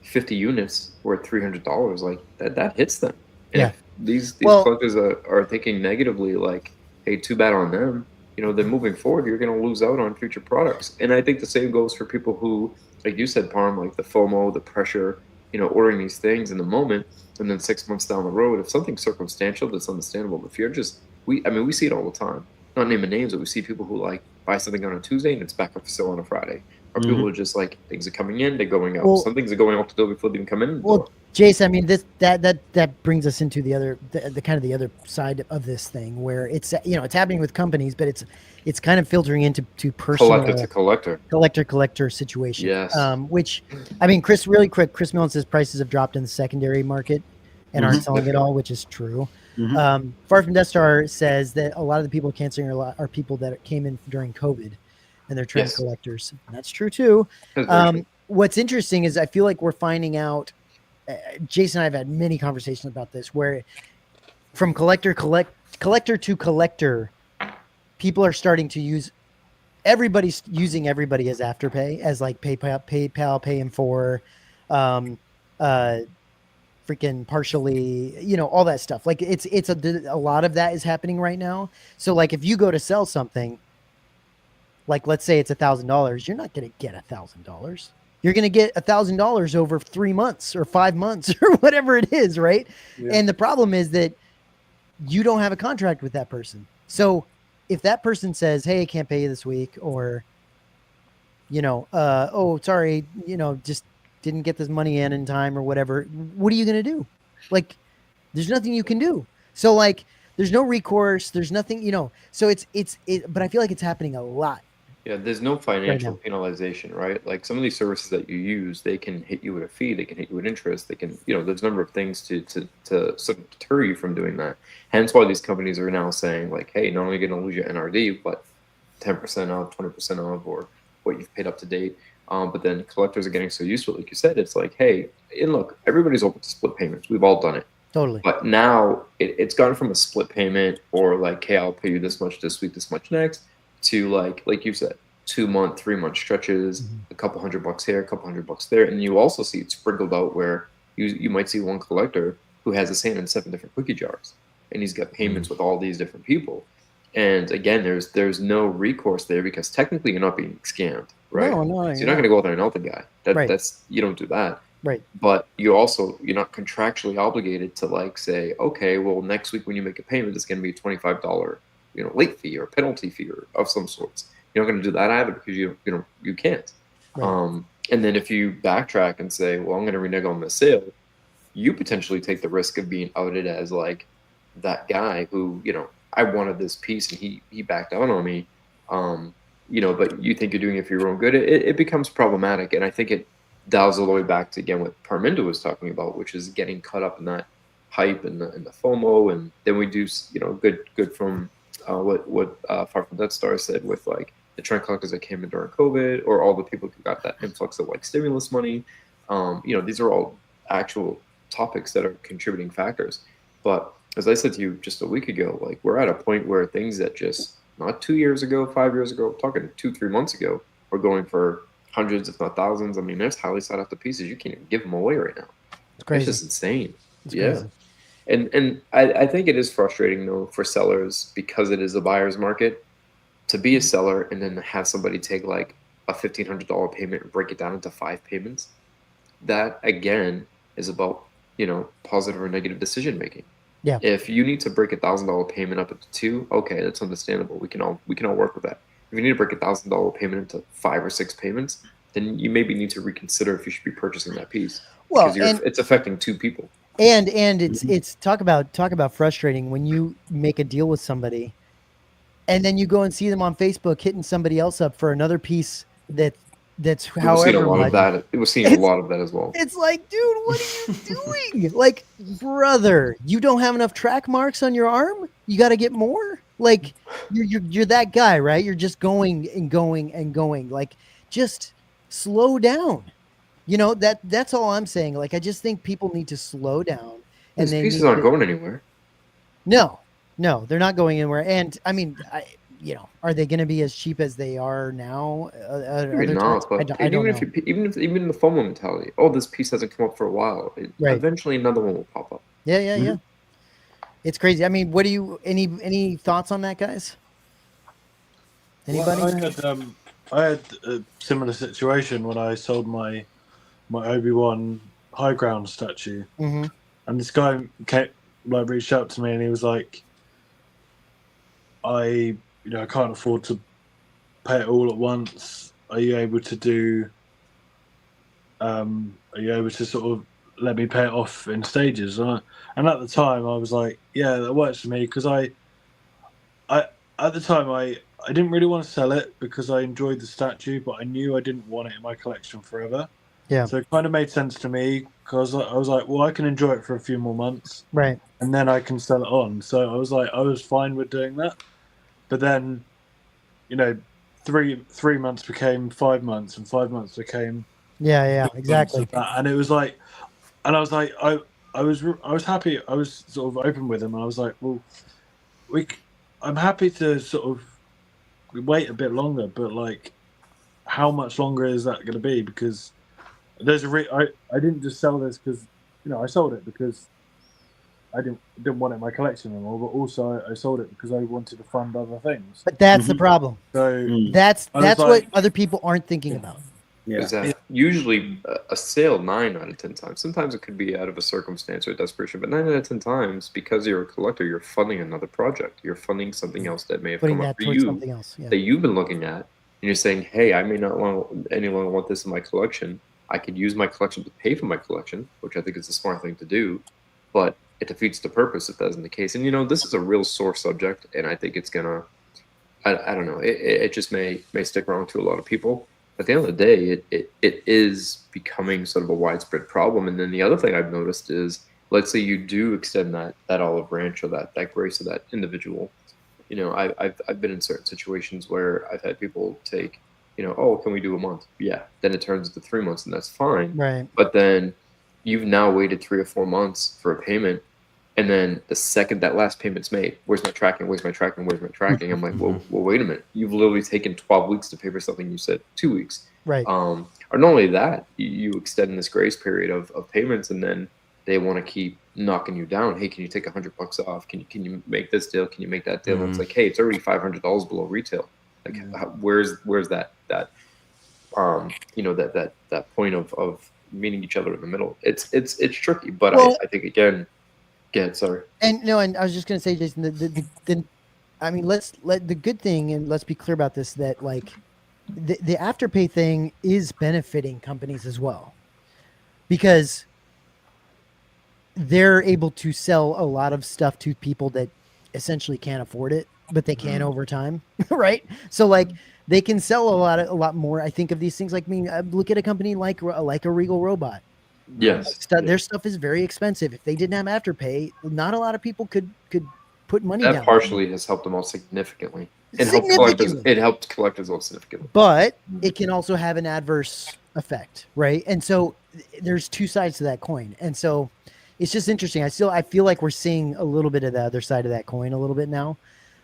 50 units worth $300, like that hits them. And if these collectors are thinking negatively, like, hey, too bad on them, then moving forward, you're going to lose out on future products. And I think the same goes for people who, like you said, Parm, like the FOMO, the pressure, ordering these things in the moment. And then 6 months down the road, if something's circumstantial, that's understandable. If you're just, we see it all the time. Not naming names, but we see people who like buy something on a Tuesday and it's back up for sale on a Friday. Or people who are just like, things are coming in, they're going out. Some things are going out the door before they even come in. Well, Jace, I mean, that brings us into the other side of this thing where it's it's happening with companies, but it's kind of filtering into personal collector situations. Yes. Which, I mean, Chris, really quick, Chris Millen says prices have dropped in the secondary market and aren't selling at all, which is true. Far from Death Star says that a lot of the people canceling are people that came in during COVID and they're trend collectors. And that's true too. What's interesting is I feel like we're finding out, Jason and I have had many conversations about this, where from collector collector to collector, people are starting to use. Everybody's using everybody as Afterpay, as like PayPal, Pay in 4, freaking partially, you know, all that stuff. Like it's a lot of that is happening right now. So like if you go to sell something, like let's say it's $1,000, you're not going to get $1,000. You're going to get $1,000 over 3 months or 5 months or whatever it is, right? Yeah. And the problem is that you don't have a contract with that person. So if that person says, "Hey, I can't pay you this week," or, you know, "Oh, sorry, you know, just didn't get this money in time," or whatever, what are you going to do? Like, there's nothing you can do. So like, there's no recourse. There's nothing, you know, so but I feel like it's happening a lot. Yeah, there's no financial penalization, right? Like some of these services that you use, they can hit you with a fee, they can hit you with interest, they can, you know, there's a number of things to sort of deter you from doing that. Hence why these companies are now saying like, hey, not only going to lose your NRD, but 10% off, 20% off, or what you've paid up to date. But then collectors are getting so used to it, like you said, it's like, hey, and look, everybody's open to split payments. We've all done it. Totally. But now it's gone from a split payment or like, hey, I'll pay you this much this week, this much next, to like you said, 2 month, 3 month stretches, a couple $100 here, a couple $100 there. And you also see it sprinkled out where you might see one collector who has his hand in 7 different cookie jars, and he's got payments with all these different people. And again, there's no recourse there because technically you're not being scammed, right? No, so you're not going to go out there and out the guy. That's you don't do that. Right. But you're not contractually obligated to like say, okay, well, next week when you make a payment, it's going to be a $25, you know, late fee or penalty fee or of some sorts. You're not going to do that either because you can't. Right. And then if you backtrack and say, well, I'm going to renege on the sale, you potentially take the risk of being outed as like that guy who, you know, I wanted this piece and he backed out on me. You know, but you think you're doing it for your own good. It becomes problematic, and I think it dials all the way back to again what Parminder was talking about, which is getting caught up in that hype and the FOMO, and then we do, you know, good from what Far From Death Star said with like the trend collectors that came in during COVID, or all the people who got that influx of like stimulus money. You know, these are all actual topics that are contributing factors. But as I said to you just a week ago, like we're at a point where things that just not 2 years ago, 5 years ago, I'm talking 2-3 months ago, were going for hundreds, if not thousands. I mean, there's highly sought after pieces. You can't even give them away right now. It's crazy. It's just insane. It's crazy. And I think it is frustrating though for sellers, because it is a buyer's market, to be a seller and then have somebody take like a $1,500 payment and break it down into 5 payments. That again is about, you know, positive or negative decision making. Yeah. If you need to break $1,000 payment up into 2, okay, that's understandable. We can all work with that. If you need to break $1,000 payment into 5 or 6 payments, then you maybe need to reconsider if you should be purchasing that piece. Well, because it's affecting 2 people. And it's talk about frustrating when you make a deal with somebody, and then you go and see them on Facebook hitting somebody else up for another piece that's however seen a lot much. Of that. It was seeing a lot of that as well. It's like, dude, what are you doing? Like, brother, you don't have enough track marks on your arm? You got to get more? Like, you're that guy, right? You're just going and going and going. Like, just slow down. You know, that's all I'm saying. Like, I just think people need to slow down. And these pieces aren't going anywhere. No, they're not going anywhere. And I mean, you know, are they going to be as cheap as they are now? Maybe not, but even in the FOMO mentality, oh, this piece hasn't come up for a while. Eventually, another one will pop up. Yeah. It's crazy. I mean, what do you any thoughts on that, guys? Anybody? Well, I had a similar situation when I sold my Obi-Wan High Ground statue, and this guy reached out to me and he was like, I can't afford to pay it all at once. Are you able to sort of let me pay it off in stages? And at the time I was like, yeah, that works for me, because I at the time I didn't really want to sell it because I enjoyed the statue, but I knew I didn't want it in my collection forever. Yeah. So it kind of made sense to me, because I was like, well, I can enjoy it for a few more months. Right. And then I can sell it on. So I was fine with doing that. But then, 3 months became 5 months, and 5 months became exactly. And it was like, and I was like, I was happy. I was sort of open with him, and I was like, well, I'm happy to sort of wait a bit longer, but like, how much longer is that going to be? Because there's I didn't just sell this because I sold it because I didn't want it in my collection anymore, but also I sold it because I wanted to fund other things. But that's the problem. So That's I was what like- other people aren't thinking about. Yeah. Exactly. Usually a sale 9 out of 10 times. Sometimes it could be out of a circumstance or desperation, but 9 out of 10 times, because you're a collector, you're funding another project. You're funding something else that may have Putting come that up for towards you something else. Yeah. that you've been looking at, and you're saying, "Hey, I may not any longer want this in my collection. I could use my collection to pay for my collection," which I think is a smart thing to do, but it defeats the purpose if that isn't the case. And this is a real sore subject, and I think it's gonna. I don't know. It just may stick around to a lot of people. At the end of the day, it is becoming sort of a widespread problem. And then the other thing I've noticed is, let's say you do extend that olive branch or that grace to that individual. I've been in certain situations where I've had people take, oh, can we do a month? Yeah. Then it turns into 3 months, and that's fine. Right. But then you've now waited 3 or 4 months for a payment. And then the second that last payment's made, where's my tracking? Where's my tracking? Where's my tracking? I'm like, well, wait a minute. You've literally taken 12 weeks to pay for something you said 2 weeks. Right. Or not only that, you extend this grace period of payments, and then they want to keep knocking you down. Hey, can you take $100 off? Can you make this deal? Can you make that deal? And it's like, hey, it's already $500 below retail. Like, where's that that point of meeting each other in the middle? It's tricky, but Well, I think again. Yeah, sorry. And I was just going to say, Jason, the good thing, and let's be clear about this, that like the Afterpay thing is benefiting companies as well, because they're able to sell a lot of stuff to people that essentially can't afford it, but they can over time, right? So like they can sell a lot more. I think of these things like look at a company like a Regal Robot. Yes. Their stuff is very expensive. If they didn't have Afterpay, not a lot of people could put money that down. partially has helped them out significantly. It helped collectors out significantly. But it can also have an adverse effect, right? And so there's two sides to that coin. And so it's just interesting. I feel like we're seeing a little bit of the other side of that coin a little bit now,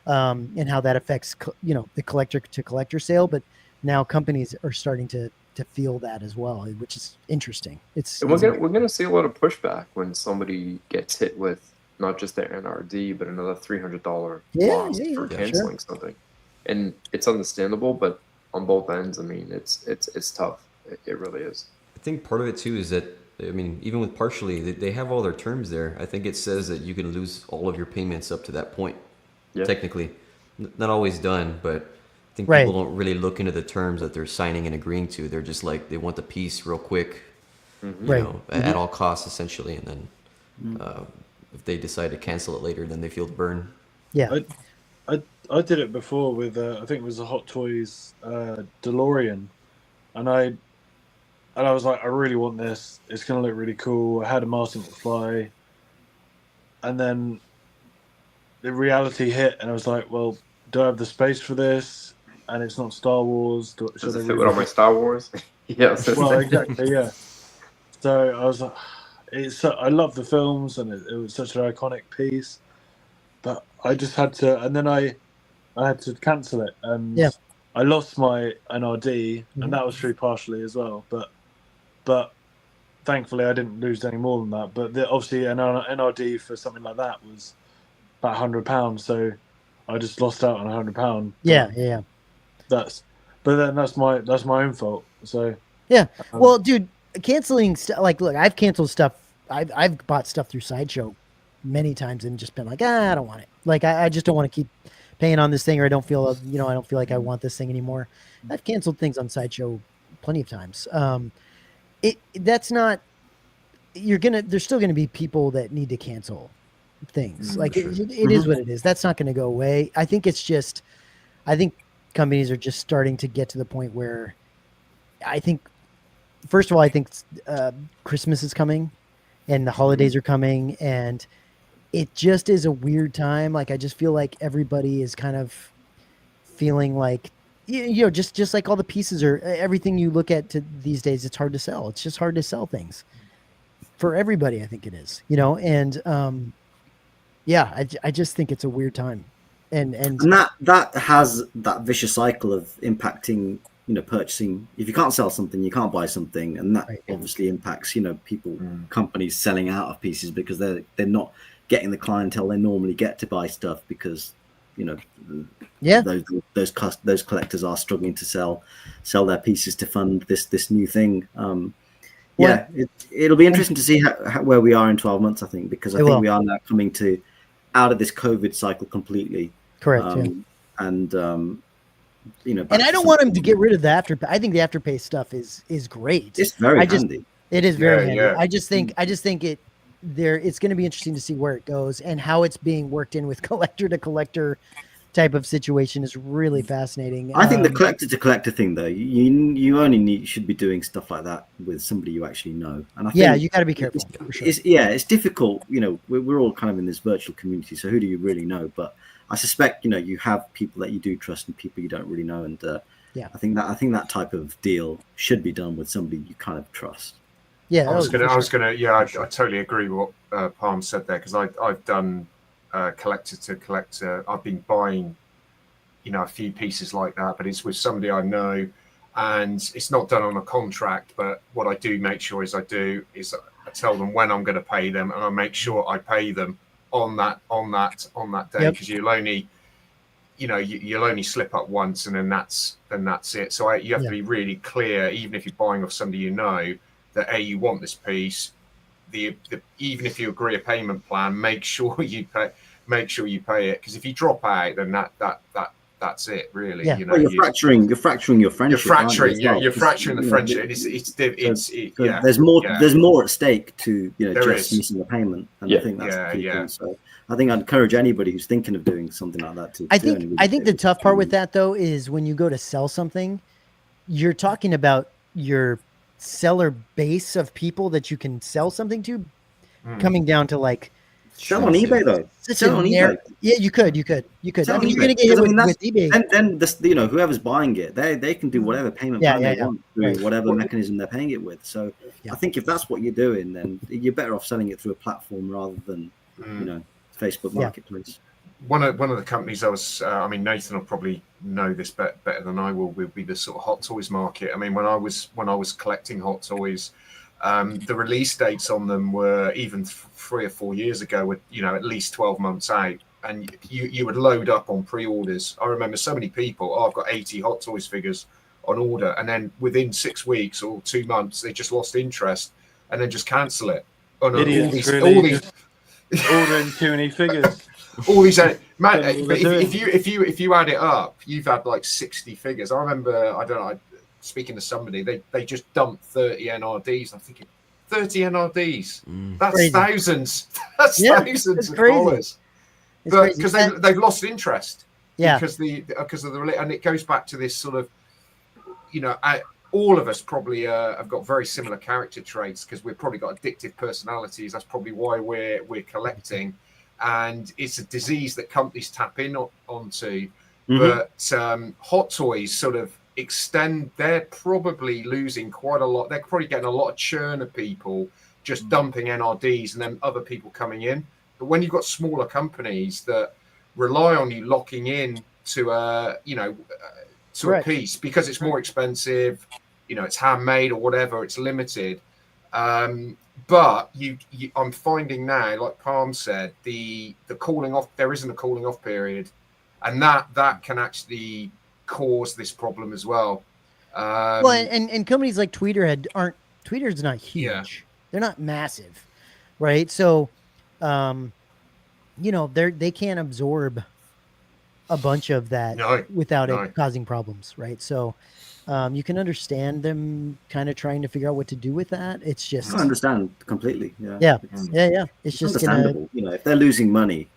and how that affects the collector to collector sale. But now companies are starting to feel that as well, which is interesting. We're gonna see a lot of pushback when somebody gets hit with not just their NRD, but another $300 loss for canceling something, and it's understandable. But on both ends, I mean, it's tough. It really is. I think part of it too is that, I mean, even with partially, they have all their terms there. I think it says that you can lose all of your payments up to that point. Yeah. Technically, not always done, but I think people don't really look into the terms that they're signing and agreeing to. They're just like, they want the piece real quick, at all costs, essentially. And then if they decide to cancel it later, then they feel the burn. Yeah. I did it before with, I think it was a Hot Toys DeLorean. And I was like, I really want this. It's going to look really cool. I had a Martin McFly. And then the reality hit, and I was like, well, do I have the space for this? And it's not Star Wars. Does it fit with all my Star Wars? Yes. Well, exactly, yeah. So I was like, I love the films, and it was such an iconic piece. But I just had to, and then I had to cancel it, and I lost my NRD, and that was true partially as well. But thankfully, I didn't lose any more than that. But obviously, an NRD for something like that was about £100, so I just lost out on £100. Yeah. But then that's my own fault. So yeah. Well, dude, canceling like, look, I've canceled stuff. I've bought stuff through Sideshow many times and just been like, I don't want it. Like, I just don't want to keep paying on this thing, or I don't feel like I want this thing anymore. I've canceled things on Sideshow plenty of times. That's not. There's still gonna be people that need to cancel things. Like it is what it is. That's not going to go away. I think companies are just starting to get to the point where first of all, I think Christmas is coming and the holidays are coming, and it just is a weird time. Like, I just feel like everybody is kind of feeling like, just like all the pieces are, everything you look at these days, it's hard to sell. It's just hard to sell things for everybody. I think it is, and, I just think it's a weird time. and And that has that vicious cycle of impacting, purchasing. If you can't sell something, you can't buy something, and that obviously impacts, people, companies selling out of pieces because they're not getting the clientele they normally get to buy stuff because, those collectors are struggling to sell their pieces to fund this new thing. It'll be interesting to see where we are in 12 months, I think, because I think we are now coming out of this COVID cycle completely. Correct. And and I don't want them to get rid of the Afterpay. I think the Afterpay stuff is great. It's very handy. It is very handy. Yeah. I just think it's going to be interesting to see where it goes and how it's being worked in with collector to collector type of situation is really fascinating. I think the collector to collector thing, though, you only should be doing stuff like that with somebody you actually know. And I think you got to be careful. For sure. It's difficult. We're all kind of in this virtual community, so who do you really know? But I suspect you have people that you do trust and people you don't really know, and I think that type of deal should be done with somebody you kind of trust. Yeah, I totally agree with what Palm said there, because I've done collector to collector. I've been buying, a few pieces like that, but it's with somebody I know, and it's not done on a contract. But what I do make sure is I tell them when I'm going to pay them, and I make sure I pay them on that day, because you'll only slip up once, and then that's it. So you have to be really clear, even if you're buying off somebody that you want this piece. Even if you agree a payment plan, make sure you pay it, because if you drop out, then that's it, really. You're fracturing your friendship. You're fracturing the friendship. There's more at stake to just is. missing a payment, and I think that's the key thing. So I think I'd encourage anybody who's thinking of doing something like that to. I think the tough part with that, though, is when you go to sell something, you're talking about your seller base of people that you can sell something to, coming down to like sell on eBay, though. Sell on eBay. Yeah, you could. I mean, you're gonna get hit with eBay. Then this, whoever's buying it, they can do whatever payment plan they want through whatever mechanism they're paying it with. So I think if that's what you're doing, then you're better off selling it through a platform rather than Facebook Marketplace. One of the companies Nathan will probably know this better than I will be the sort of hot toys market. I mean, when I was collecting hot toys, the release dates on them were even 3 or 4 years ago, with at least 12 months out, and you would load up on pre-orders. I remember so many people, I've got 80 hot toys figures on order, and then within 6 weeks or 2 months they just lost interest and then just cancel it. All these ordering too many figures. All these, man. If you add it up, you've had like 60 figures. I remember, speaking to somebody, they just dumped 30 NRDs. I'm thinking, 30 NRDs. That's crazy. Thousands. That's thousands of dollars. But because they've lost interest. Yeah. Because of the, and it goes back to this sort of, all of us probably have got very similar character traits, because we've probably got addictive personalities. That's probably why we're collecting. And it's a disease that companies tap onto. But hot toys sort of extend. They're probably losing quite a lot. They're probably getting a lot of churn of people just dumping NRDs and then other people coming in. But when you've got smaller companies that rely on you locking in to a piece, because it's more expensive, it's handmade or whatever, it's limited. But I'm finding now, like Palm said, the cooling off, there isn't a cooling off period, and that can actually cause this problem as well. And companies like Tweeter's not huge. They're not massive, right? So, they can't absorb a bunch of that without it causing problems, right? So, you can understand them kind of trying to figure out what to do with that. It's just I understand completely. Yeah. It's just understandable. If they're losing money,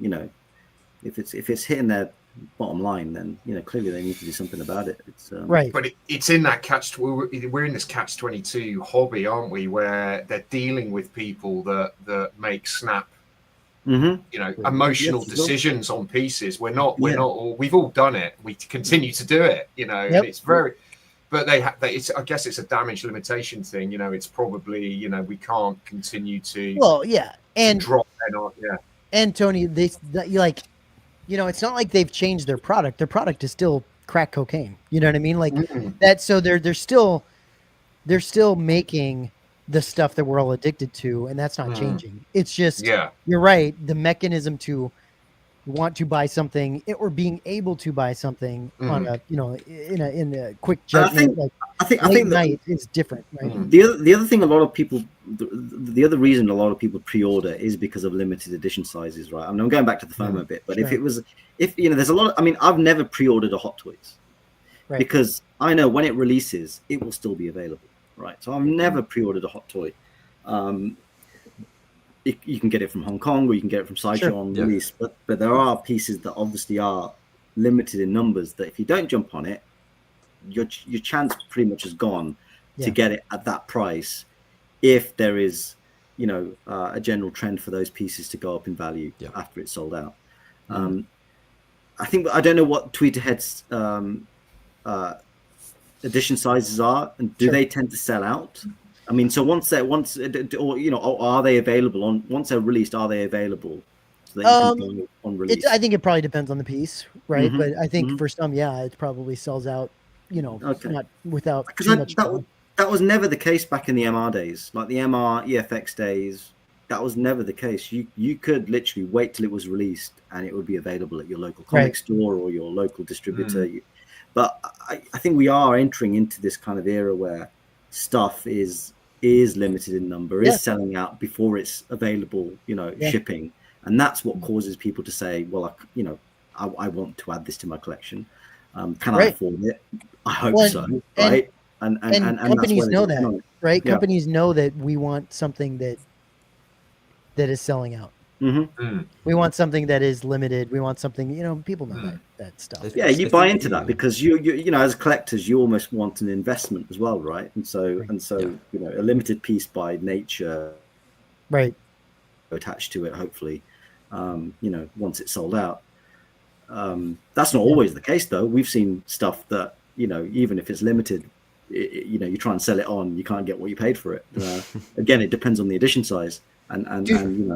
if it's hitting their bottom line, then clearly they need to do something about it. It's right. But it's in that we're in this catch-22 hobby, aren't we? Where they're dealing with people that make snap, emotional decisions on pieces. We're not all. We've all done it. We continue to do it. And it's very. But it's. I guess it's a damage limitation thing. It's probably. We can't continue to. Well, yeah, and drop. And Tony, it's not like they've changed their product. Their product is still crack cocaine. You know what I mean? Like Mhm. that. So they're still making the stuff that we're all addicted to, and that's not changing. It's just, Yeah. you're right. The mechanism to want to buy something or being able to buy something on a, in a quick judgment, I think late that night is different, right? the other thing, a lot of people, the other reason a lot of people pre-order is because of limited edition sizes, right? I mean, I'm going back to the FOMO bit, but Sure. if there's a lot of, I mean, I've never pre-ordered a Hot Toys because I know when it releases, it will still be available, right? So I've never pre-ordered a Hot Toy. You can get it from Hong Kong or you can get it from Sideshow on release, but there are pieces that obviously are limited in numbers that if you don't jump on it, your chance pretty much is gone to get it at that price if there is, a general trend for those pieces to go up in value after it's sold out. I don't know what Tweeterhead's edition sizes are, and do they tend to sell out? I mean, so once are they available once they're released? Are they available so that you can buy on release? I think it probably depends on the piece, right? But I think for some, it probably sells out. Not without too much. That was never the case back in the MR days, like the MR EFX days. That was never the case. You could literally wait till it was released and it would be available at your local comic store or your local distributor. But I think we are entering into this kind of era where stuff is limited in number, is selling out before it's available, shipping. And that's what causes people to say, well, I want to add this to my collection. Can I afford it? I hope so. Right. And companies know that, right? Yeah. Companies know that we want something that is selling out. We want something that is limited. We want something, people know that stuff. Yeah, you buy into that because you as collectors, you almost want an investment as well, right? And so a limited piece by nature, right, attached to it, hopefully, once it's sold out. That's not always the case, though. We've seen stuff that even if it's limited, you try and sell it on, you can't get what you paid for it. Again, it depends on the edition size. And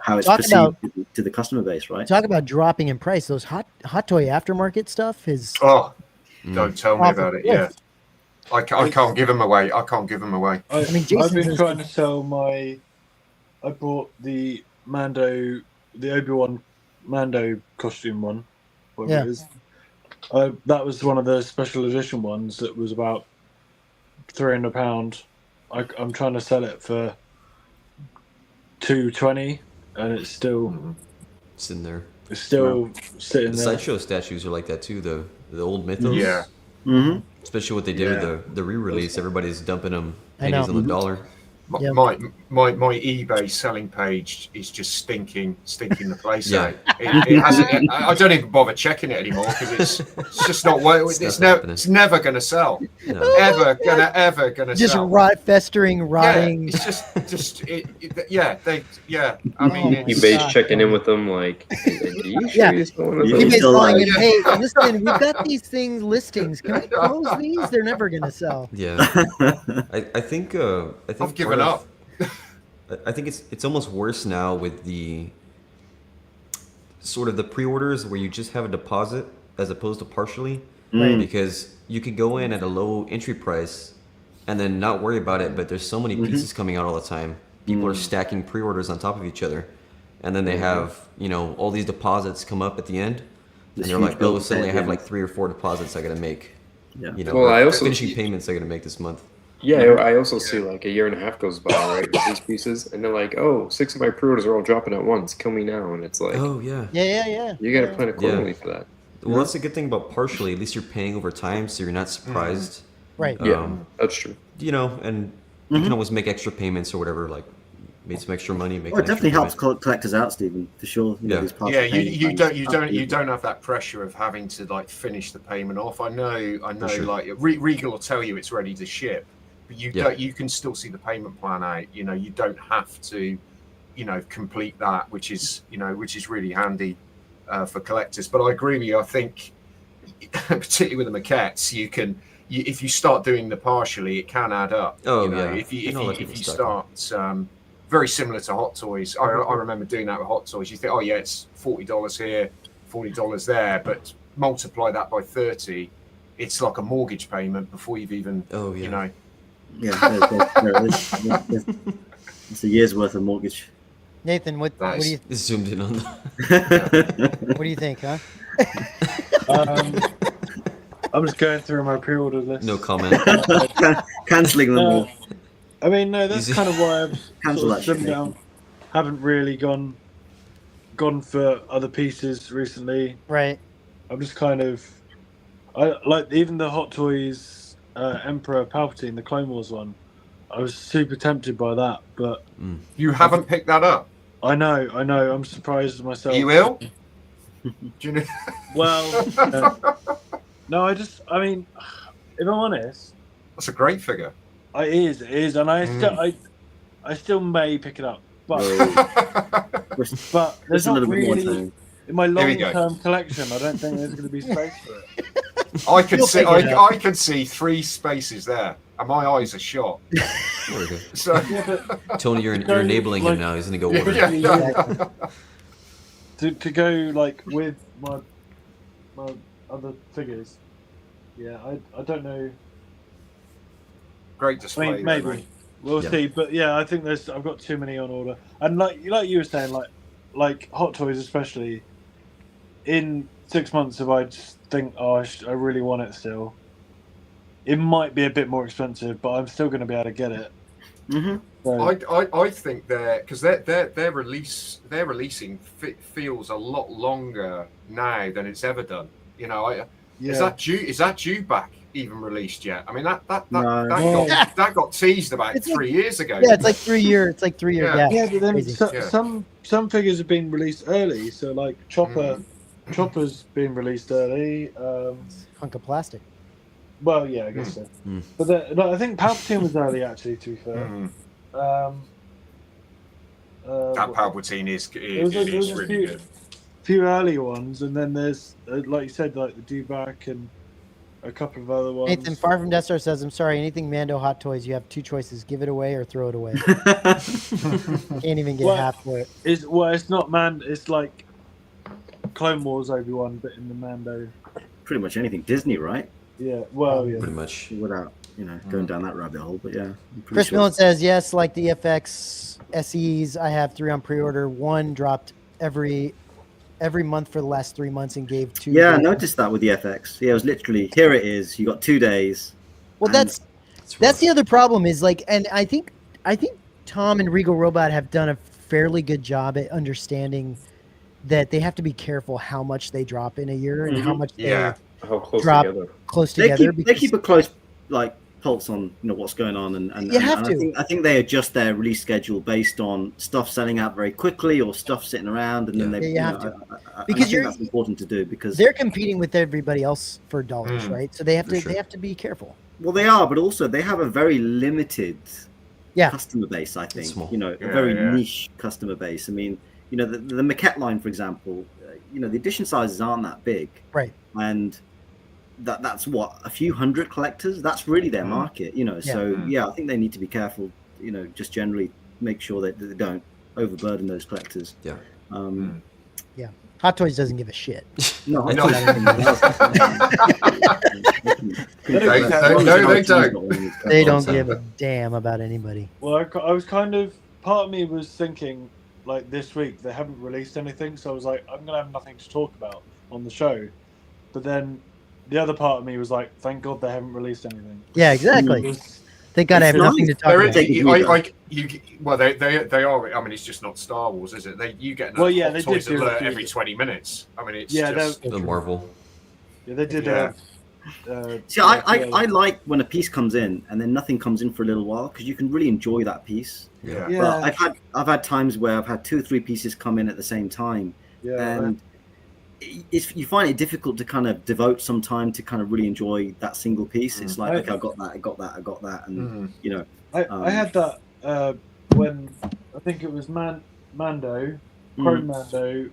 how it's perceived to the customer base, right? Talk about dropping in price. Those hot toy aftermarket stuff is. Oh, don't tell me about it. Yeah, I can't give them away. I can't give them away. I mean, I've been trying to sell I bought the Mando, the Obi-Wan Mando costume one, whatever it is. That was one of the special edition ones that was about £300. I'm trying to sell it for $220, and it's still sitting there. It's still sitting there. Sideshow statues are like that too. The old mythos. Yeah. Especially what they did with the re-release. Everybody's dumping them pennies on the dollar. My eBay selling page is just stinking the place out. It hasn't. I don't even bother checking it anymore because it's just not worth. It's never going to sell. No. Ever gonna just sell. Festering, rotting. Yeah, it's just. I mean, eBay's checking in with them like, are you sure you're selling this? eBay's calling in, hey, listen, we've got these listings. Can we close these? They're never going to sell. Yeah, I think I've given up. I think it's almost worse now with the sort of the pre-orders where you just have a deposit as opposed to partially, because you could go in at a low entry price and then not worry about it, but there's so many pieces coming out all the time. People are stacking pre-orders on top of each other, and then they have all these deposits come up at the end, and they're like, oh, suddenly I have like 3 or 4 deposits I got to make. Well, I also finishing payments I got to make this month. Yeah, I also see like a year and a half goes by, right, with these pieces, and they're like, oh, 6 of my pre-orders are all dropping at once. Kill me now. And it's like, oh, yeah. You got to plan accordingly for that. Well, that's the good thing about partially. At least you're paying over time, so you're not surprised. Right. That's true. And you can always make extra payments or whatever, like made some extra money. It definitely helps collectors out, Stephen, for sure. You don't have that pressure of having to like finish the payment off. I know. Sure. Like Regal will tell you it's ready to ship, but you can still see the payment plan out. You don't have to, complete that, which is really handy for collectors. But I agree with you. I think, particularly with the maquettes, if you start doing the partially, it can add up. If you start. Very similar to Hot Toys. I remember doing that with Hot Toys. You think, oh yeah, it's $40 here, $40 there, but multiply that by 30, it's like a mortgage payment before you've even, you know. Yeah, it's a year's worth of mortgage. Nathan, what do you zoomed in on that? what do you think, huh? I'm just going through my pre-order list. No comment. Cancelling them all. I mean, no, that's kind of why I've Cancel sort of that shit, down. Haven't really gone for other pieces recently. Right. I'm just kind of, I like even the Hot Toys Emperor Palpatine, the Clone Wars one. I was super tempted by that, but you haven't picked that up. I know. I'm surprised at myself. You will? Do you know? Well, no. I mean, if I'm honest, that's a great figure. It is, and I still may pick it up, but there's not really in my long-term collection. I don't think there's going to be space for it. I can see 3 spaces there, and my eyes are shot. So, Tony, you're enabling him now. He's going to go over. To go like with my other figures. Yeah, I don't know. Great display. I mean, maybe we'll see, but yeah, I think I've got too many on order, and like you were saying, like Hot Toys especially. In 6 months, if I just think, I really want it still, it might be a bit more expensive, but I'm still going to be able to get it. Mm-hmm. So, I think because their releasing feels a lot longer now than it's ever done. You know, is that due back even released yet? I mean, that got teased about 3 years ago. Yeah, it's like 3 year. It's like 3 year. Yeah, but then some figures have been released early. So like Chopper's been released early. Hunk of plastic. Well, yeah, I guess so. But I think Palpatine was early, actually. To be fair, that Palpatine is really good. Few early ones, and then there's like you said, like the Dewback and a couple of other ones. Nathan, Far From Death Star says, "I'm sorry, anything Mando Hot Toys, you have 2 choices: give it away or throw it away." Can't even get half for it. It's not It's like Clone Wars Obi-Wan, but in the Mando. Pretty much anything Disney, right? Yeah, well, yeah. Pretty much. Without, going down that rabbit hole, but yeah. Chris Millen says, yes, like the FX SEs, I have 3 on pre-order. 1 dropped every month for the last 3 months and gave 2. Yeah, I noticed that with the FX. Yeah, it was literally, here it is. You got 2 days. Well, that's the other problem is like, and I think Tom and Regal Robot have done a fairly good job at understanding that they have to be careful how much they drop in a year and how much they drop close together. They keep a close pulse on what's going on, and you have to. I think they adjust their release schedule based on stuff selling out very quickly or stuff sitting around, and then they have to. Because that's important to do because they're competing with everybody else for dollars, right? So they have to they have to be careful. Well, they are, but also they have a very limited customer base. I think a very niche customer base. I mean, the maquette line, for example, the edition sizes aren't that big, right? And that's what, a few hundred collectors. That's really their market, So I think they need to be careful. Just generally make sure that they don't overburden those collectors. Yeah. Yeah. Hot Toys doesn't give a shit. No, they don't. They don't give a damn about anybody. Well, I was kind of, part of me was thinking, like this week they haven't released anything, so I was like, I'm gonna have nothing to talk about on the show. But then the other part of me was like, thank God they haven't released anything. Yeah, exactly. They gotta have nothing to talk about. They are. I mean, it's just not Star Wars, is it? You get Hot Toys alert every 20 minutes. I mean, it's just the Marvel. Yeah, they did. See, I like when a piece comes in and then nothing comes in for a little while because you can really enjoy that piece. Yeah. But I've had times where I've had 2 or 3 pieces come in at the same time, and you find it difficult to kind of devote some time to kind of really enjoy that single piece. It's like, okay, I got that, and I had that when I think it was Mando, Chrome Mando,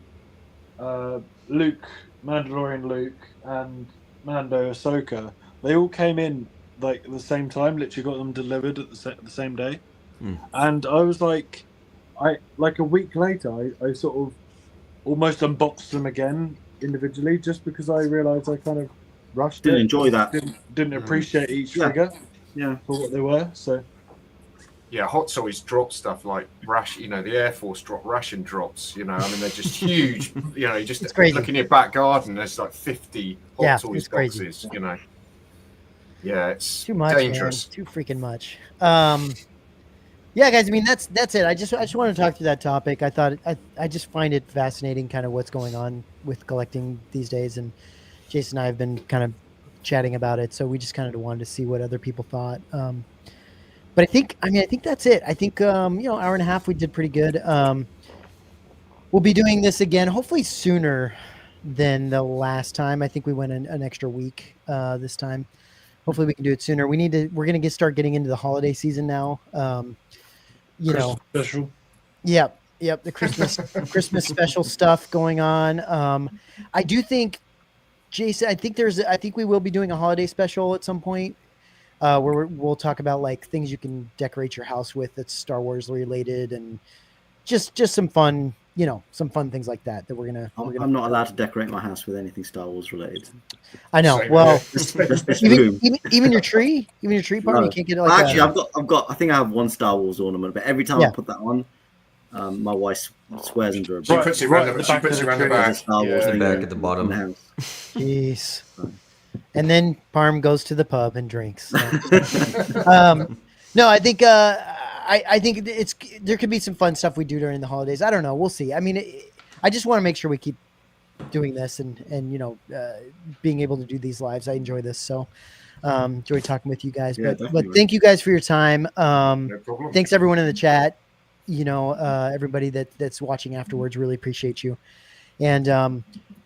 Luke, Mandalorian Luke, and Mando Ahsoka. They all came in like at the same time. Literally got them delivered at the same day, and I was like, a week later, I sort of almost unboxed them again individually, just because I realised I kind of rushed Didn't it. enjoy that. Didn't appreciate each Yeah. figure Yeah. for what they were. So Yeah, Hot Toys drop stuff like the Air Force drop ration drops. I mean, they're just huge. You just It's crazy. look in your back garden. There's like 50 Hot Toys it's crazy. boxes. Yeah, it's Too much, dangerous. man. Too freaking much. Yeah, guys. I mean, that's it. I just want to talk through that topic. I thought I just find it fascinating, kind of what's going on with collecting these days, and Jason and I have been kind of chatting about it. So we just kind of wanted to see what other people thought. But I think that's it. I think hour and a half we did pretty good. We'll be doing this again, hopefully sooner than the last time. I think we went an extra week this time. Hopefully we can do it sooner. We're going to start getting into the holiday season now. special. Yep. The Christmas special stuff going on. I do think, Jason, I think we will be doing a holiday special at some point. Where we'll talk about like things you can decorate your house with that's Star Wars related, and just some fun, some fun things like that we're gonna. I'm not allowed to decorate my house with anything Star Wars related. I know. Same Well, here. even your tree part, No. you can't get it like Actually, I've got. I think I have one Star Wars ornament, but every time I put that on, my wife swears into her. She Right, puts it right around at the, the she back puts of it around the the tree. back. Star Wars Yeah. thing Back in at the bottom. the house. Jeez. And then Parm goes to the pub and drinks. So. No, I think I think there could be some fun stuff we do during the holidays. I don't know. We'll see. I mean, I just want to make sure we keep doing this and being able to do these lives. I enjoy this. So enjoy talking with you guys. Yeah, but definitely. thank you guys for your time. No problem. Thanks everyone in the chat. Everybody that's watching afterwards, really appreciate you. And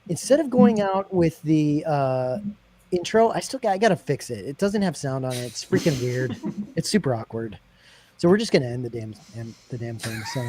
instead of going out with the intro, I gotta fix it. It doesn't have sound on it. It's freaking weird. It's super awkward. So we're just gonna end the damn thing. So